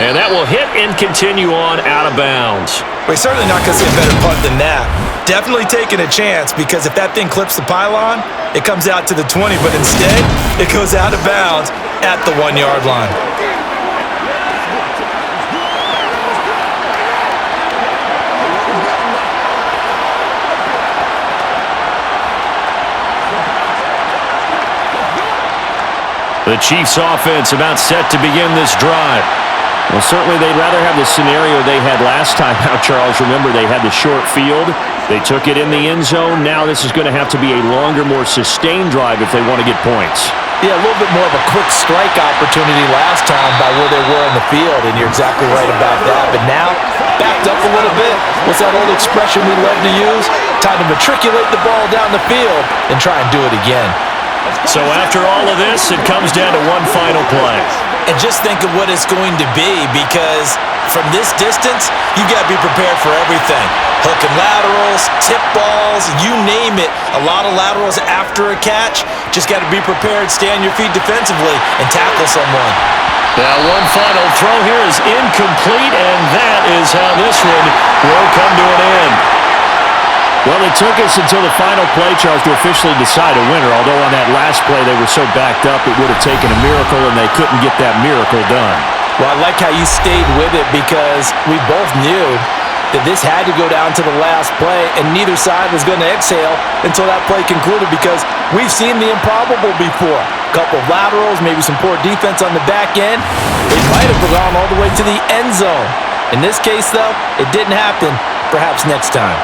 And that will hit and continue on out of bounds. We're certainly not going to see a better punt than that. Definitely taking a chance, because if that thing clips the pylon, it comes out to the 20, but instead, it goes out of bounds at the 1-yard line. The Chiefs offense about set to begin this drive. Well, certainly they'd rather have the scenario they had last time out, Charles. Remember, they had the short field. They took it in the end zone. Now this is going to have to be a longer, more sustained drive if they want to get points. Yeah, a little bit more of a quick strike opportunity last time by where they were in the field, and you're exactly right about that. But now, backed up a little bit. What's that old expression we love to use? Time to matriculate the ball down the field and try and do it again. So after all of this, it comes down to one final play. And just think of what it's going to be, because from this distance, you've got to be prepared for everything. Hook and laterals, tip balls, you name it. A lot of laterals after a catch. Just got to be prepared, stay on your feet defensively, and tackle someone. Now one final throw here is incomplete, and that is how this one will come to an end. Well, it took us until the final play, Charles, to officially decide a winner. Although on that last play they were so backed up, it would have taken a miracle, and they couldn't get that miracle done. Well, I like how you stayed with it, because we both knew that this had to go down to the last play, and neither side was going to exhale until that play concluded, because we've seen the improbable before. A couple of laterals, maybe some poor defense on the back end. They might have gone all the way to the end zone. In this case, though, it didn't happen. Perhaps next time.